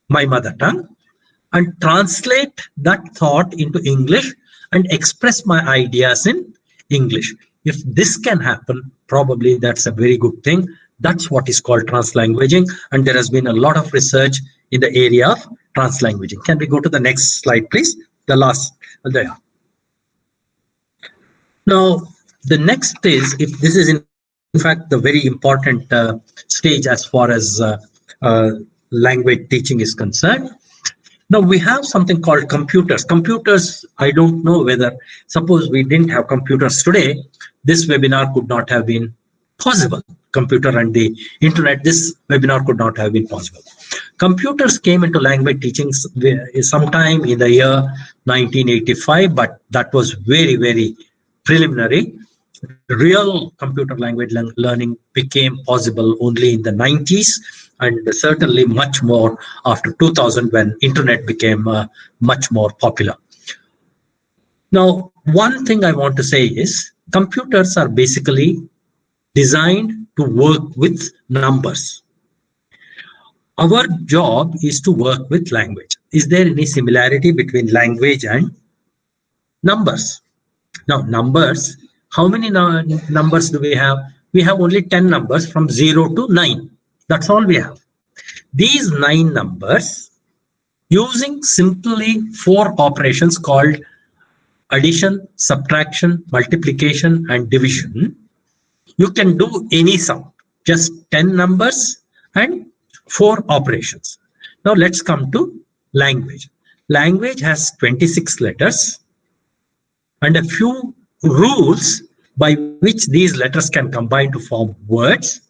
my mother tongue and translate that thought into English and express my ideas in English. if this can happen, probably that's a very good thing. That's what is called translanguaging, and there has been a lot of research in the area of translanguaging. Can we go to the next slide, please? The last there. Now, the next is, if this is in fact the very important stage as far as language teaching is concerned. Now we have something called computers. Computers, I don't know whether, suppose we didn't have computers today, this webinar could not have been possible. Computer and the internet, this webinar could not have been possible. Computers came into language teaching sometime in the year 1985, but that was very, very preliminary. Real computer language learning became possible only in the 90s, and certainly much more after 2000 when internet became much more popular. Now, one thing I want to say is computers are basically designed to work with numbers. Our job is to work with language. Is there any similarity between language and numbers? Now, numbers, how many numbers do we have? We have only 10 numbers from 0 to 9. That's all we have. These 9 numbers, using simply 4 operations called addition, subtraction, multiplication, and division, you can do any sum. Just 10 numbers and 4 operations. Now let's come to language. Language has 26 letters and a few rules by which these letters can combine to form words.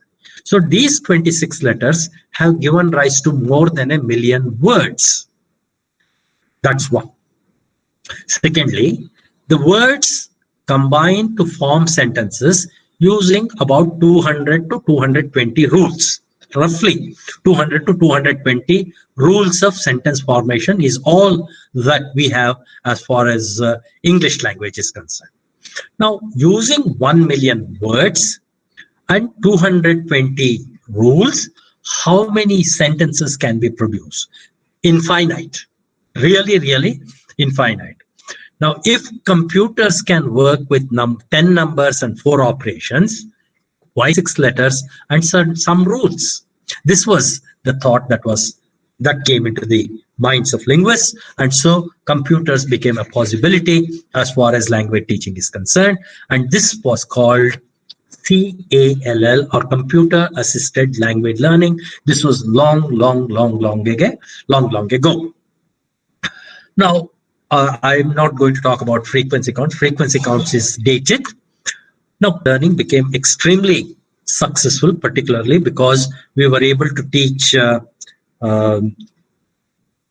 So these 26 letters have given rise to more than 1 million words. That's one. Secondly, the words combine to form sentences using about 200 to 220 rules. Roughly 200 to 220 rules of sentence formation is all that we have as far as English language is concerned. Now, using 1 million words and 220 rules, how many sentences can be produced? Infinite. Really, really infinite. Now, if computers can work with 10 numbers and 4 operations, why 6 letters and some rules? This was the thought that came into the minds of linguists, and so computers became a possibility as far as language teaching is concerned, and this was called CALL, or Computer Assisted Language Learning. This was long ago. Now, I'm not going to talk about frequency counts. Frequency counts is dated. Now, learning became extremely successful, particularly because we were able to teach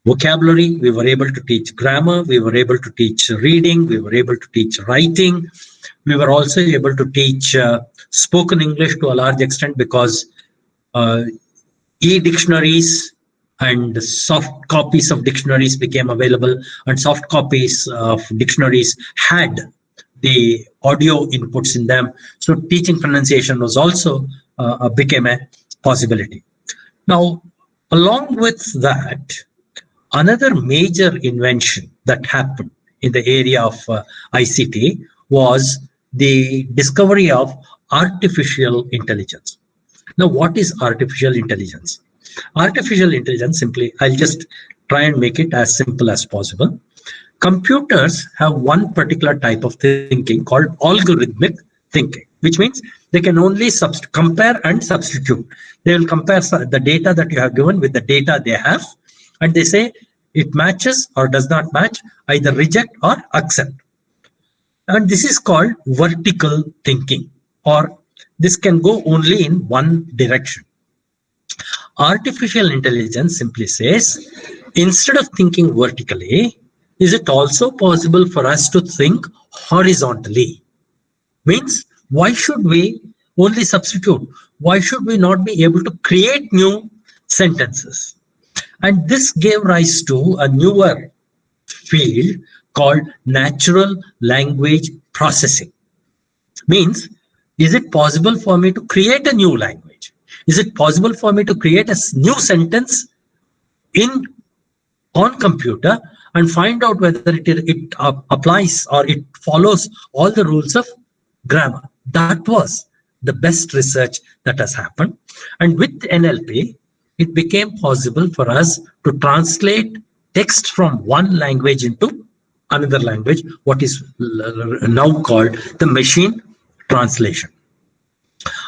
vocabulary, we were able to teach grammar, we were able to teach reading, we were able to teach writing. We were also able to teach spoken English to a large extent because e-dictionaries and soft copies of dictionaries became available, and soft copies of dictionaries had the audio inputs in them. So teaching pronunciation was also became a possibility. Now, along with that, another major invention that happened in the area of ICT was the discovery of artificial intelligence. Now, what is artificial intelligence? Artificial intelligence, simply, I'll just try and make it as simple as possible. Computers have one particular type of thinking called algorithmic thinking, which means they can only compare and substitute. They will compare the data that you have given with the data they have, and they say it matches or does not match, either reject or accept. And this is called vertical thinking, or this can go only in one direction. Artificial intelligence simply says, instead of thinking vertically, is it also possible for us to think horizontally? Means, why should we only substitute? Why should we not be able to create new sentences? And this gave rise to a newer field called natural language processing. Means, is it possible for me to create a new language? Is it possible for me to create a new sentence on computer and find out whether it applies or it follows all the rules of grammar? That was the best research that has happened. And with NLP, it became possible for us to translate text from one language into another language, what is now called the machine translation.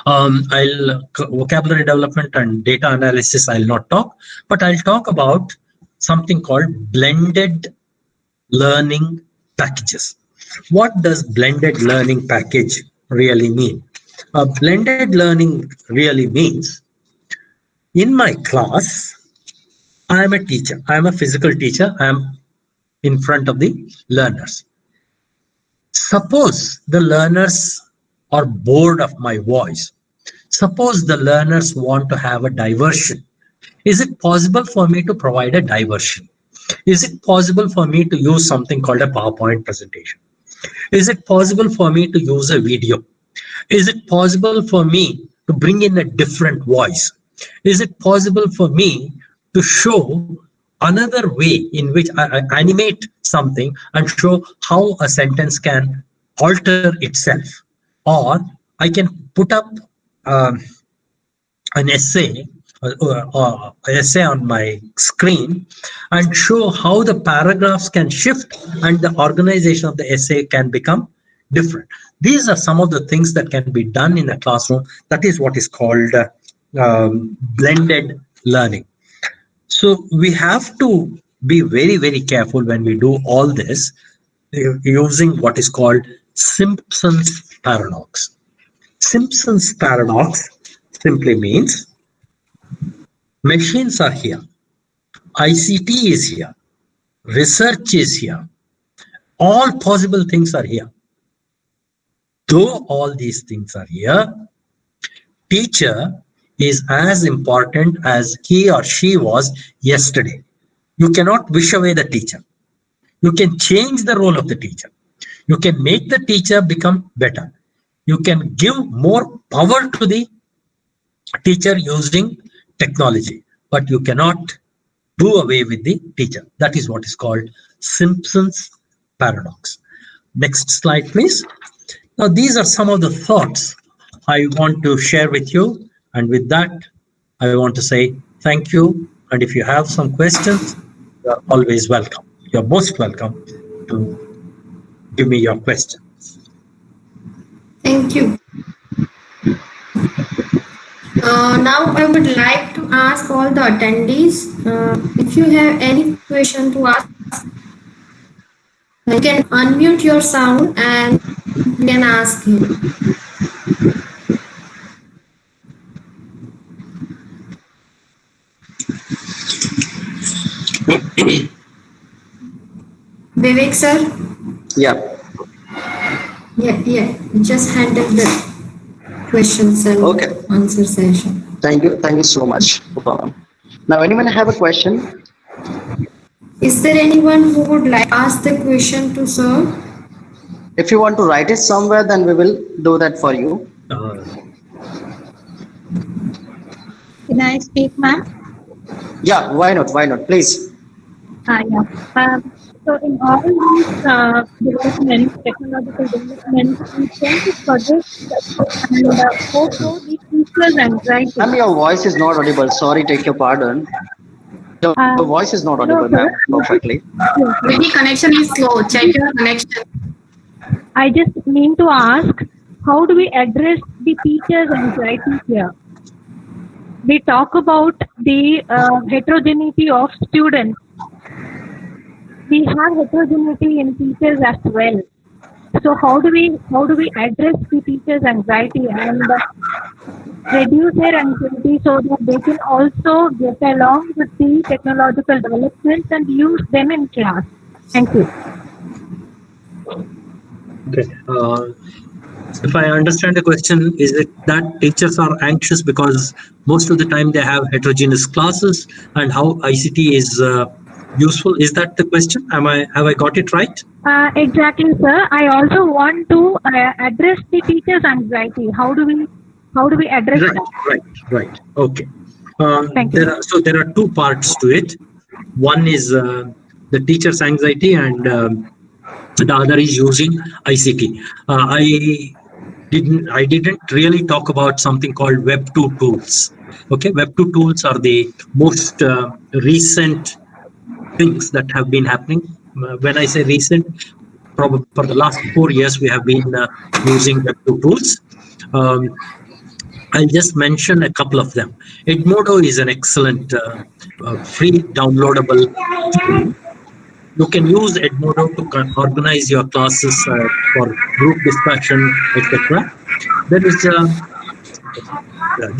Vocabulary development and data analysis I'll not talk, but I'll talk about something called blended learning packages. What does blended learning package really mean? A blended learning really means, in my class, I am a teacher, I am a physical teacher, I am in front of the learners. Suppose the learners are bored of my voice. Suppose the learners want to have a diversion. Is it possible for me to provide a diversion? Is it possible for me to use something called a PowerPoint presentation? Is it possible for me to use a video? Is it possible for me to bring in a different voice? Is it possible for me to show another way in which I animate something and show how a sentence can alter itself? Or I can put up an essay on my screen and show how the paragraphs can shift and the organization of the essay can become different. These are some of the things that can be done in a classroom. That is what is called blended learning. So we have to be very, very careful when we do all this using what is called Simpsons Paradox. Simpsons Paradox simply means machines are here, ICT is here, research is here, all possible things are here. Though all these things are here, teacher is as important as he or she was yesterday. You cannot wish away the teacher. You can change the role of the teacher. You can make the teacher become better. You can give more power to the teacher using technology, but you cannot do away with the teacher. That is what is called Simpsons Paradox. Next slide, please. Now, these are some of the thoughts I want to share with you. And with that, I want to say thank you. And if you have some questions, you are always welcome. You're most welcome to give me your questions. Thank you. Now I would like to ask all the attendees, if you have any question to ask, you can unmute your sound and you can ask him. Vivek sir? Yeah. Yeah. Just handle the questions and answer session. Thank you so much. Now, anyone have a question? Is there anyone who would like to ask the question to sir? If you want to write it somewhere, then we will do that for you. Can I speak, ma'am? Yeah, why not? Please. Yeah. So in all these developments, technological developments, we tend to forget and also the teacher's anxiety. Ma'am, your voice is not audible. Sorry, take your pardon. Your voice is not audible, ma'am, perfectly. Maybe connection is slow. Check your connection. I just mean to ask, how do we address the teacher's anxiety here? We talk about the heterogeneity of students. We have heterogeneity in teachers as well. So how do we address the teachers' anxiety and reduce their anxiety so that they can also get along with the technological developments and use them in class? Thank you. Okay. If I understand the question, is it that teachers are anxious because most of the time they have heterogeneous classes and how ICT is useful? Is that the question? Have I got it right? Exactly, sir. I also want to address the teacher's anxiety. How do we address that? Right. Okay. Thank you. There are two parts to it. One is the teacher's anxiety, and the other is using ICT. I didn't really talk about something called Web 2 tools. Okay, Web 2 tools are the most recent things that have been happening. When I say recent, probably for the last 4 years, we have been using Web 2 tools. I'll just mention a couple of them. Edmodo is an excellent free downloadable tool. You can use Edmodo to organize your classes for group discussion, etc. There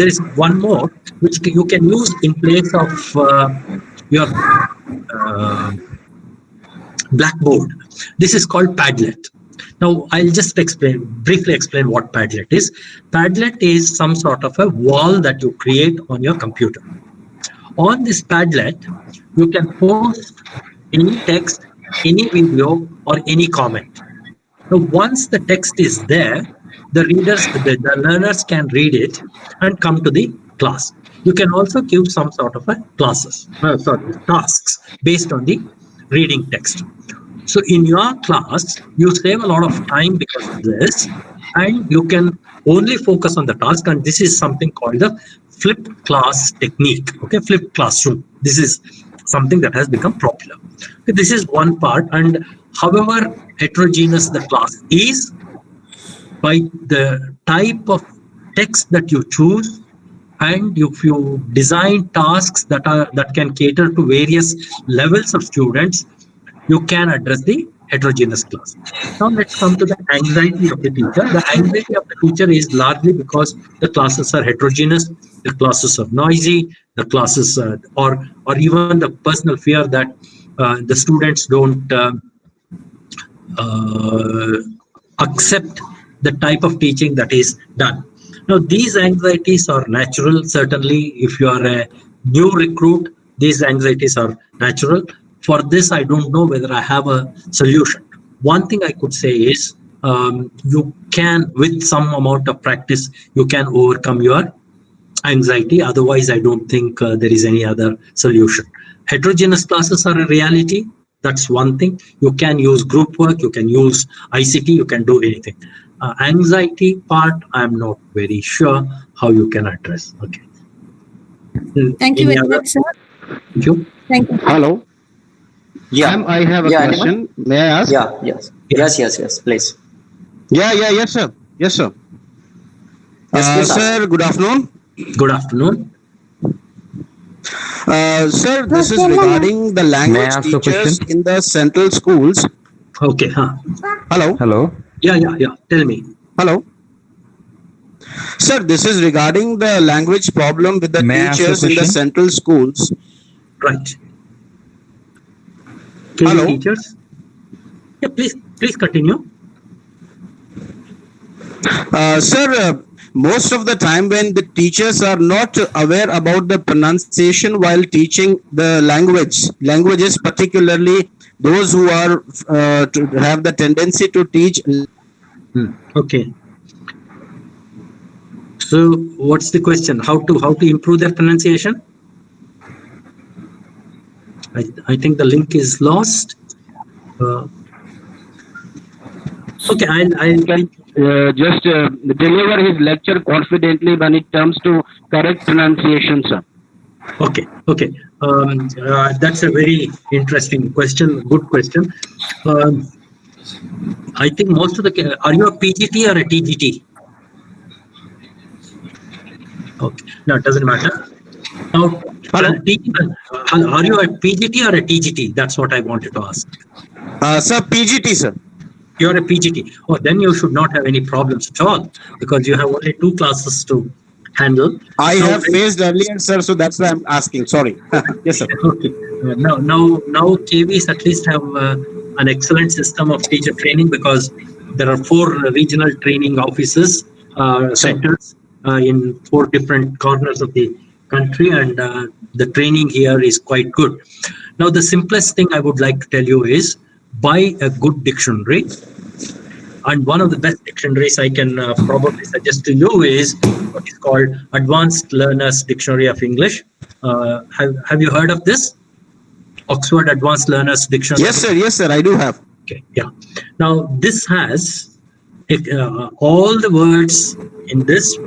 is one more which you can use in place of your Blackboard. This is called Padlet. Now, I'll just briefly explain what Padlet is. Padlet is some sort of a wall that you create on your computer. On this Padlet, you can post any text, any video, or any comment. Now, once the text is there, the learners can read it and come to the class. You can also give some sort of a tasks based on the reading text. So in your class, you save a lot of time because of this, and you can only focus on the task. And this is something called the flipped class technique. Okay, flipped classroom. This is something that has become popular. Okay, this is one part. And however heterogeneous the class is, by the type of text that you choose, and if you design tasks that can cater to various levels of students, you can address the heterogeneous class. Now let's come to the anxiety of the teacher. The anxiety of the teacher is largely because the classes are heterogeneous, the classes are noisy, the classes or even the personal fear that the students don't accept the type of teaching that is done. Now these anxieties are natural. Certainly if you are a new recruit, these anxieties are natural. For this, I don't know whether I have a solution. One thing I could say is you can, with some amount of practice, you can overcome your anxiety. Otherwise, I don't think there is any other solution. Heterogeneous classes are a reality. That's one thing. You can use group work, you can use ICT, you can do anything. Anxiety part, I'm not very sure how you can address. Okay. Thank you very much, sir. Thank you. Thank you. Hello. Yeah. Ma'am, I have a question. May I ask? Yes, please. Yes, sir. Yes, please Sir, good afternoon. Good afternoon. Sir, this is regarding the language teachers in the central schools. Okay. Hello. Yeah. Tell me. Hello. Sir, this is regarding the language problem with the teachers in the central schools. Right. Hello. Teachers? Yeah, please continue. Sir, most of the time when the teachers are not aware about the pronunciation while teaching the languages, particularly those who are to have the tendency to teach. Okay. So what's the question? How to improve their pronunciation? I think the link is lost. Okay, I'll just deliver his lecture confidently when it comes to correct pronunciation, sir. Okay. That's a very interesting question. Good question. I think most of the... Are you a PGT or a TGT? Okay, no, it doesn't matter. Now, are you a PGT or a TGT? That's what I wanted to ask. Sir, PGT, sir. You're a PGT. Oh, then you should not have any problems at all because you have only 2 classes to handle. I have faced earlier, sir, so that's why I'm asking. Sorry. Yes, sir. Okay. Now KVs at least have an excellent system of teacher training because there are 4 regional training offices, centers in 4 different corners of the country, and the training here is quite good. Now, the simplest thing I would like to tell you is buy a good dictionary. And one of the best dictionaries I can probably suggest to you is what is called Advanced Learners Dictionary of English. Have you heard of this? Oxford Advanced Learners Dictionary. Yes, sir. I do have. Okay, yeah. Now, this has all the words in this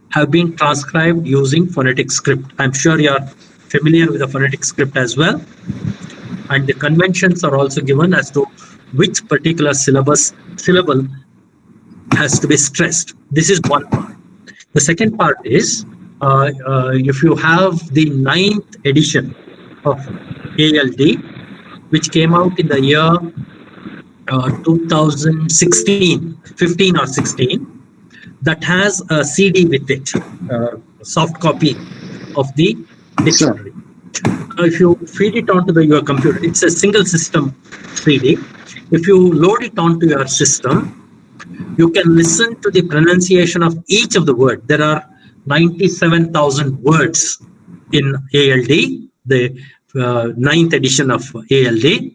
have been transcribed using phonetic script. I'm sure you're familiar with the phonetic script as well. And the conventions are also given as to which particular syllable has to be stressed. This is one part. The second part is, if you have the 9th edition of ALD, which came out in the year 2016, 15 or 16, that has a CD with it, soft copy of the dictionary. If you feed it onto your computer, it's a single system CD. If you load it onto your system, you can listen to the pronunciation of each of the word. There are 97,000 words in ALD, the 9th edition of ALD.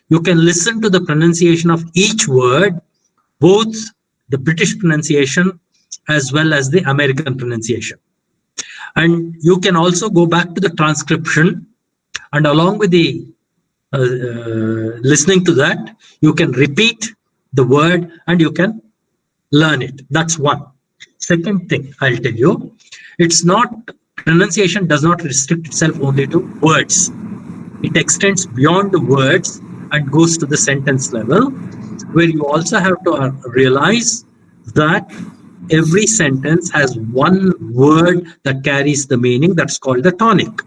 You can listen to the pronunciation of each word, both the British pronunciation as well as the American pronunciation. And you can also go back to the transcription, and along with the listening to that, you can repeat the word and you can learn it. That's one. Second thing I'll tell you, it's not, pronunciation does not restrict itself only to words. It extends beyond the words and goes to the sentence level, where you also have to realize that every sentence has one word that carries the meaning, that's called the tonic.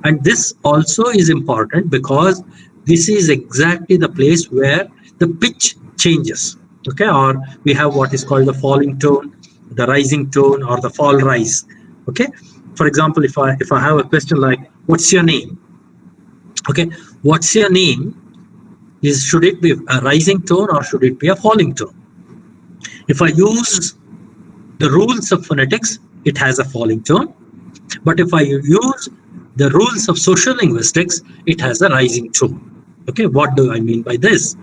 And this also is important because this is exactly the place where the pitch changes. Okay, or we have what is called the falling tone, the rising tone, or the fall rise. Okay, for example, if I have a question like, what's your name? Okay, what's your name is, should it be a rising tone or should it be a falling tone? If I use the rules of phonetics, it has a falling tone. But if I use the rules of social linguistics, it has a rising tone. Okay, what do I mean by this?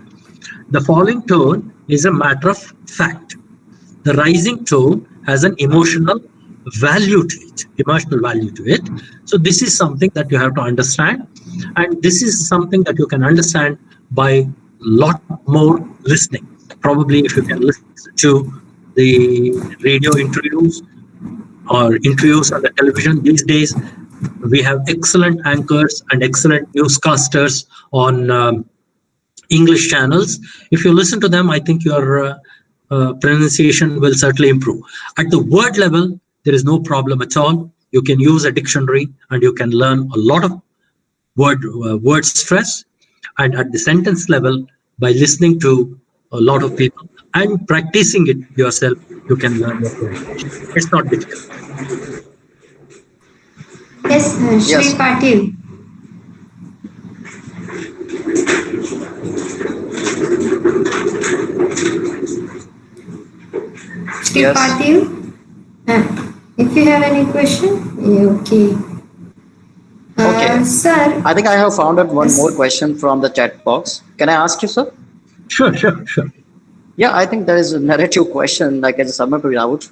The falling tone is a matter of fact. The rising tone has an emotional value to it. So this is something that you have to understand. And this is something that you can understand by lot more listening. Probably if you can listen to the radio interviews or interviews on the television these days, we have excellent anchors and excellent newscasters on English channels. If you listen to them, I think your pronunciation will certainly improve. At the word level, there is no problem at all. You can use a dictionary and you can learn a lot of word stress. And at the sentence level, by listening to a lot of people and practicing it yourself, you can learn your pronunciation. It's not difficult. Yes, Shri Patil. Shri Patil, if you have any question, okay. Okay. Sir. I think I have found out one more question from the chat box. Can I ask you, sir? Sure. Yeah, I think there is a narrative question, like as a summary out.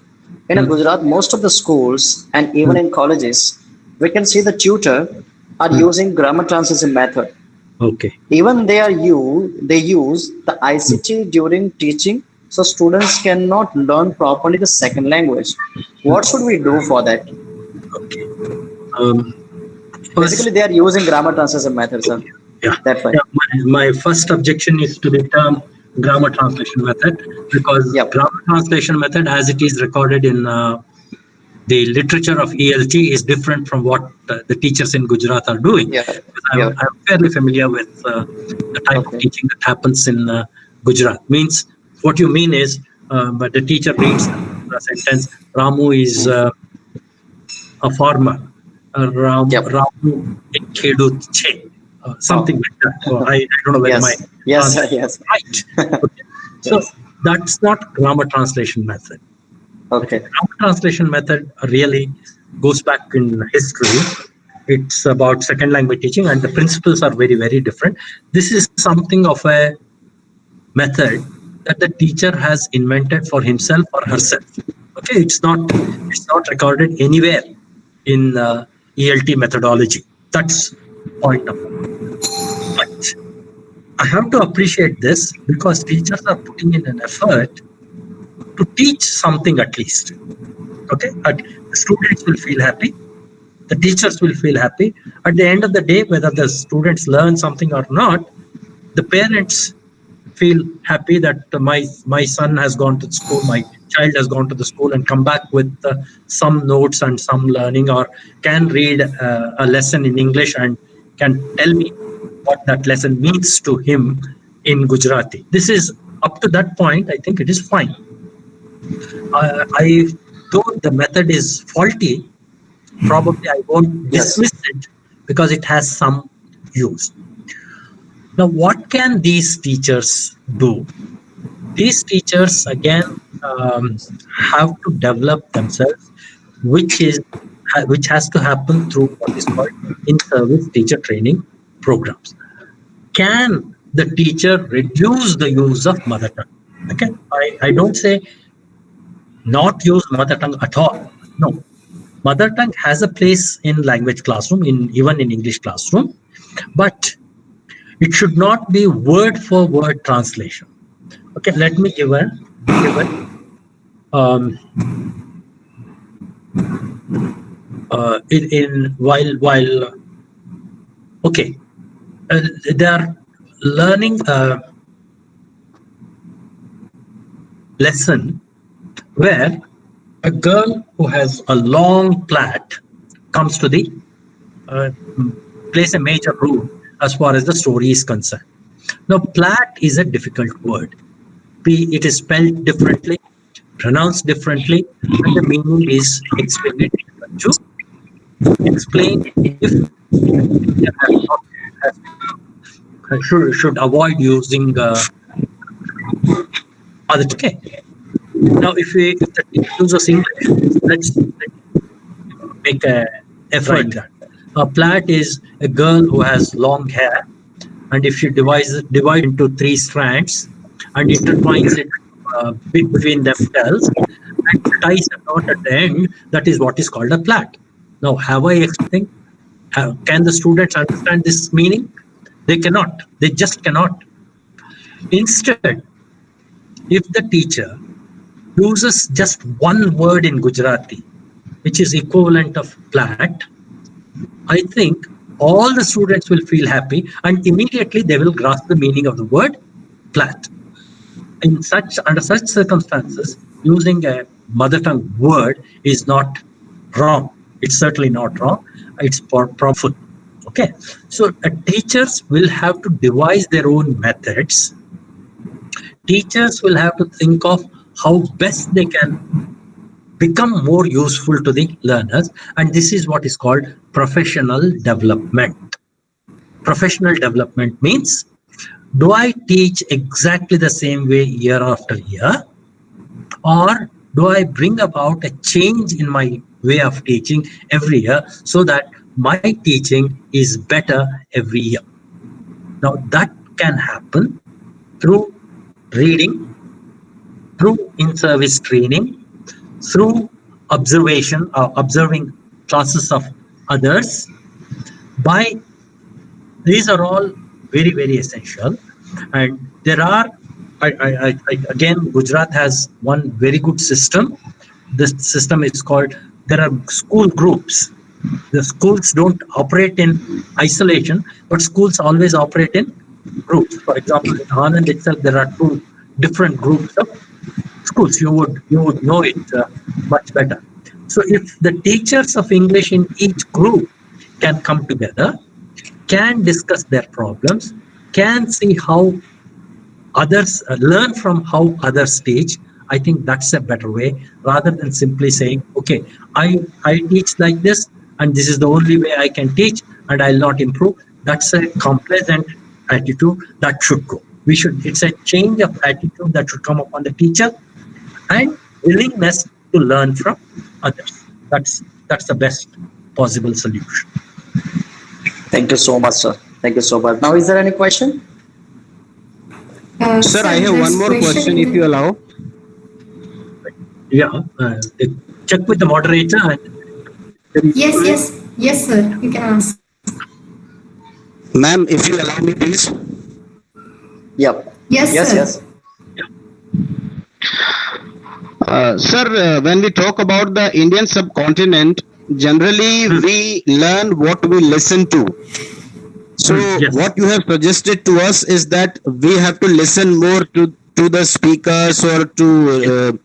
In Gujarat, most of the schools and even in colleges, we can see the tutor are using grammar translation method. Okay. Even they use the ICT during teaching, so students cannot learn properly the second language. What should we do for that? Okay. Basically, they are using grammar translation method, sir. Yeah. That's right. Yeah, my first objection is to the term grammar translation method, because grammar translation method, as it is recorded in the literature of ELT, is different from what the teachers in Gujarat are doing. I'm fairly familiar with the type of teaching that happens in Gujarat. Means what you mean is, but the teacher reads the sentence, Ramu is a farmer. Ramu khedut che. Something like that. So I don't know whether my right. Okay. So that's not grammar translation method. Okay. Grammar translation method really goes back in history. It's about second language teaching, and the principles are very, very different. This is something of a method that the teacher has invented for himself or herself. Okay, it's not recorded anywhere in ELT methodology. That's point number one. But I have to appreciate this because teachers are putting in an effort to teach something at least. Okay, the students will feel happy, the teachers will feel happy. At the end of the day, whether the students learn something or not, the parents feel happy that my son has gone to school, my child has gone to the school and come back with some notes and some learning, or can read a lesson in English and can tell me what that lesson means to him in Gujarati. This is up to that point, I think it is fine. Though the method is faulty, probably I won't dismiss it because it has some use. Now, what can these teachers do? These teachers, again, have to develop themselves, which has to happen through what is called in-service teacher training programs. Can the teacher reduce the use of mother tongue? Okay, I don't say not use mother tongue at all. No, mother tongue has a place in language classroom, even in English classroom, but it should not be word for word translation. Okay, let me give a okay, they are learning a lesson where a girl who has a long plait comes to the plays a major role as far as the story is concerned. Now, plait is a difficult word. It is spelled differently, pronounced differently, and the meaning is extremely difficult to explain. If should avoid using other. Okay. Now, if the teacher uses English, let's make an effort. A plait is a girl who has long hair, and if she divides into 3 strands and intertwines it between themselves and ties a knot at the end, that is what is called a plait. Now, have I explained? Can the students understand this meaning? They cannot. They just cannot. Instead, if the teacher uses just one word in Gujarati, which is equivalent of plait, I think all the students will feel happy and immediately they will grasp the meaning of the word plait. Under such circumstances, using a mother tongue word is not wrong. It's certainly not wrong. It's profitable. Okay. So teachers will have to devise their own methods. Teachers will have to think of how best they can become more useful to the learners, and this is what is called professional development. Professional development means, do I teach exactly the same way year after year, or do I bring about a change in my way of teaching every year so that my teaching is better every year? Now, that can happen through reading, through in-service training, through observation or observing classes of others. These are all very, very essential. And there are, again, Gujarat has one very good system. This system is called, there are school groups. The schools don't operate in isolation, but schools always operate in groups. For example, in Anand itself, there are 2 different groups of schools. You would know it much better. So if the teachers of English in each group can come together, can discuss their problems, can see how others learn from how others teach, I think that's a better way, rather than simply saying, okay, I teach like this and this is the only way I can teach and I'll not improve. That's a complacent attitude that should go. It's a change of attitude that should come upon the teacher and willingness to learn from others. That's the best possible solution. Thank you so much, sir. Thank you so much. Now, is there any question? Sir, I have one more question if you allow. Yeah, check with the moderator. Yes, sir. You can ask. Ma'am, if you allow me, please. Yep. Yes, sir. Sir, when we talk about the Indian subcontinent, generally we learn what we listen to. So Yes. what you have suggested to us is that we have to listen more to the speakers, or to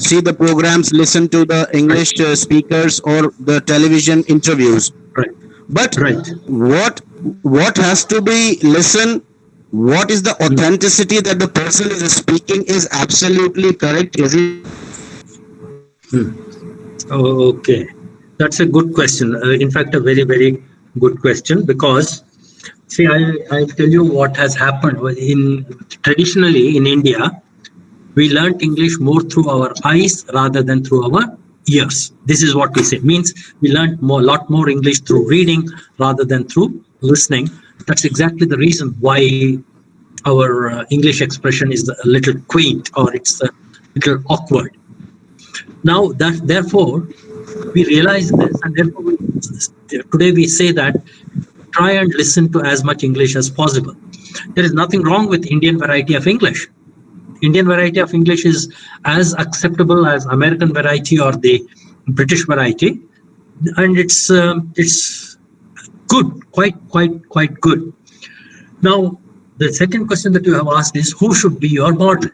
see the programs, listen to the English speakers or the television interviews. Right. But Right. what has to be listened? What is the authenticity that the person is speaking is absolutely correct? Is it? Okay, that's a good question. In fact, a very, very good question, because see, I'll tell you what has happened. Traditionally in India, we learnt English more through our eyes rather than through our ears. This is what we say. Means we learnt lot more English through reading rather than through listening. That's exactly the reason why our English expression is a little quaint, or it's a little awkward. Now therefore we realize this, and therefore today we say that try and listen to as much English as possible. There is nothing wrong with Indian variety of English. Indian variety of English is as acceptable as American variety or the British variety, and it's good, quite good. Now, the second question that you have asked is, who should be your model?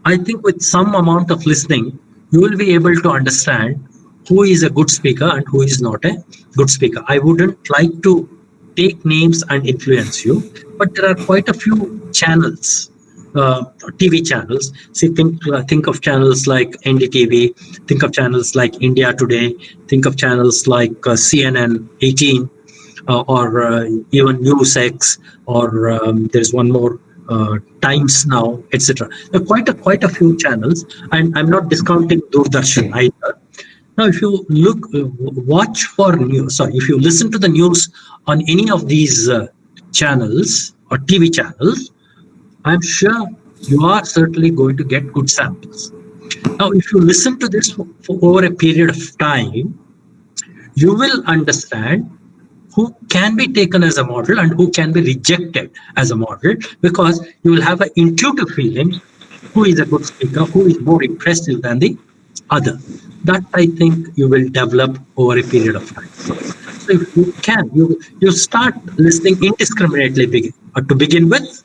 I think with some amount of listening, you will be able to understand who is a good speaker and who is not a good speaker. I wouldn't like to take names and influence you, but there are quite a few channels, TV channels. See, think of channels like NDTV, think of channels like India Today, think of channels like CNN 18, or even NewsX, or there's one more, Times Now, etc. There are quite a few channels, and I'm not discounting Doordarshan either. Now, if you watch for news, sorry, if you listen to the news on any of these channels or TV channels, I'm sure you are certainly going to get good samples. Now, if you listen to this for over a period of time, you will understand who can be taken as a model and who can be rejected as a model, because you will have an intuitive feeling who is a good speaker, who is more impressive than the other. That I think you will develop over a period of time. So if you can, you start listening indiscriminately to begin with,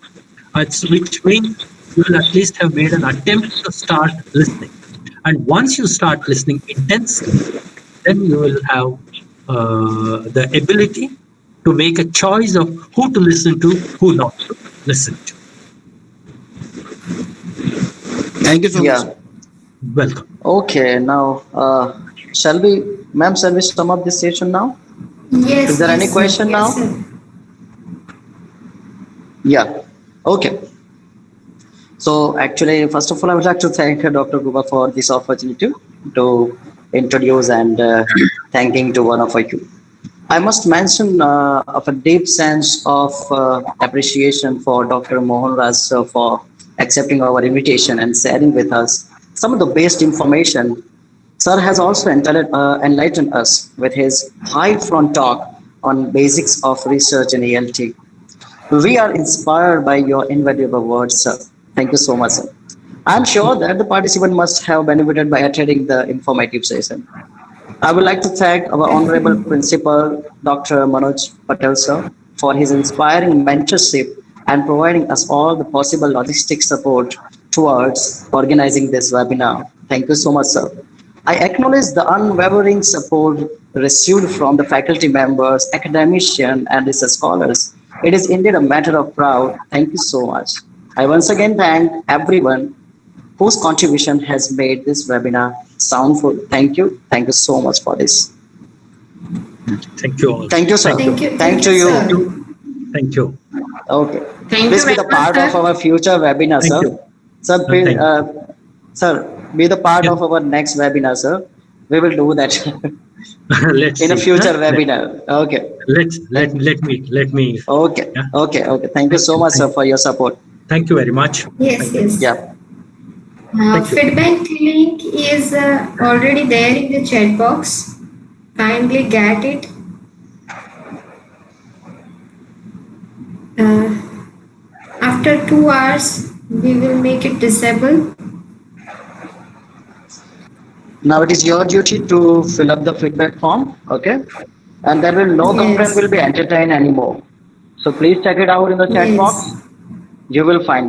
which means you will at least have made an attempt to start listening. And once you start listening intensely, then you will have the ability to make a choice of who to listen to, who not to listen to. Thank you so much. Welcome. Okay, now shall we sum up this session now? Yes. Is there any question now? Sir. Yeah. Okay. So actually, first of all, I would like to thank Dr. Guba for this opportunity to introduce and thanking to one of you. I must mention of a deep sense of appreciation for Dr. Mohanraj for accepting our invitation and sharing with us some of the best information. Sir has also enlightened us with his high front talk on basics of research in ELT. We are inspired by your invaluable words, sir. Thank you so much, sir. I'm sure that the participant must have benefited by attending the informative session. I would like to thank our Honorable Principal, Dr. Manoj Patel, sir, for his inspiring mentorship and providing us all the possible logistic support towards organizing this webinar. Thank you so much, sir. I acknowledge the unwavering support received from the faculty members, academicians, and research scholars. It is indeed a matter of pride. Thank you so much. I once again thank everyone whose contribution has made this webinar soundful. Thank you. Thank you so much for this. Thank you all. Thank you, sir. Thank you. Thank you. Thank you. Okay. Thank Please you be the very part much, of our future webinar, Thank sir. you. Sir, be the part Yeah. of our next webinar, sir. We will do that Let's in a see. future webinar. Okay. Let me. Okay. Yeah. Okay. Thank you so much, sir, for your support. Thank you very much. Yes. Yeah. Thank you. Feedback link is already there in the chat box. Kindly get it. After 2 hours, we will make it disable. Now it is your duty to fill up the feedback form, okay? And there will no complaint will be entertained anymore. So please check it out in the chat box. You will find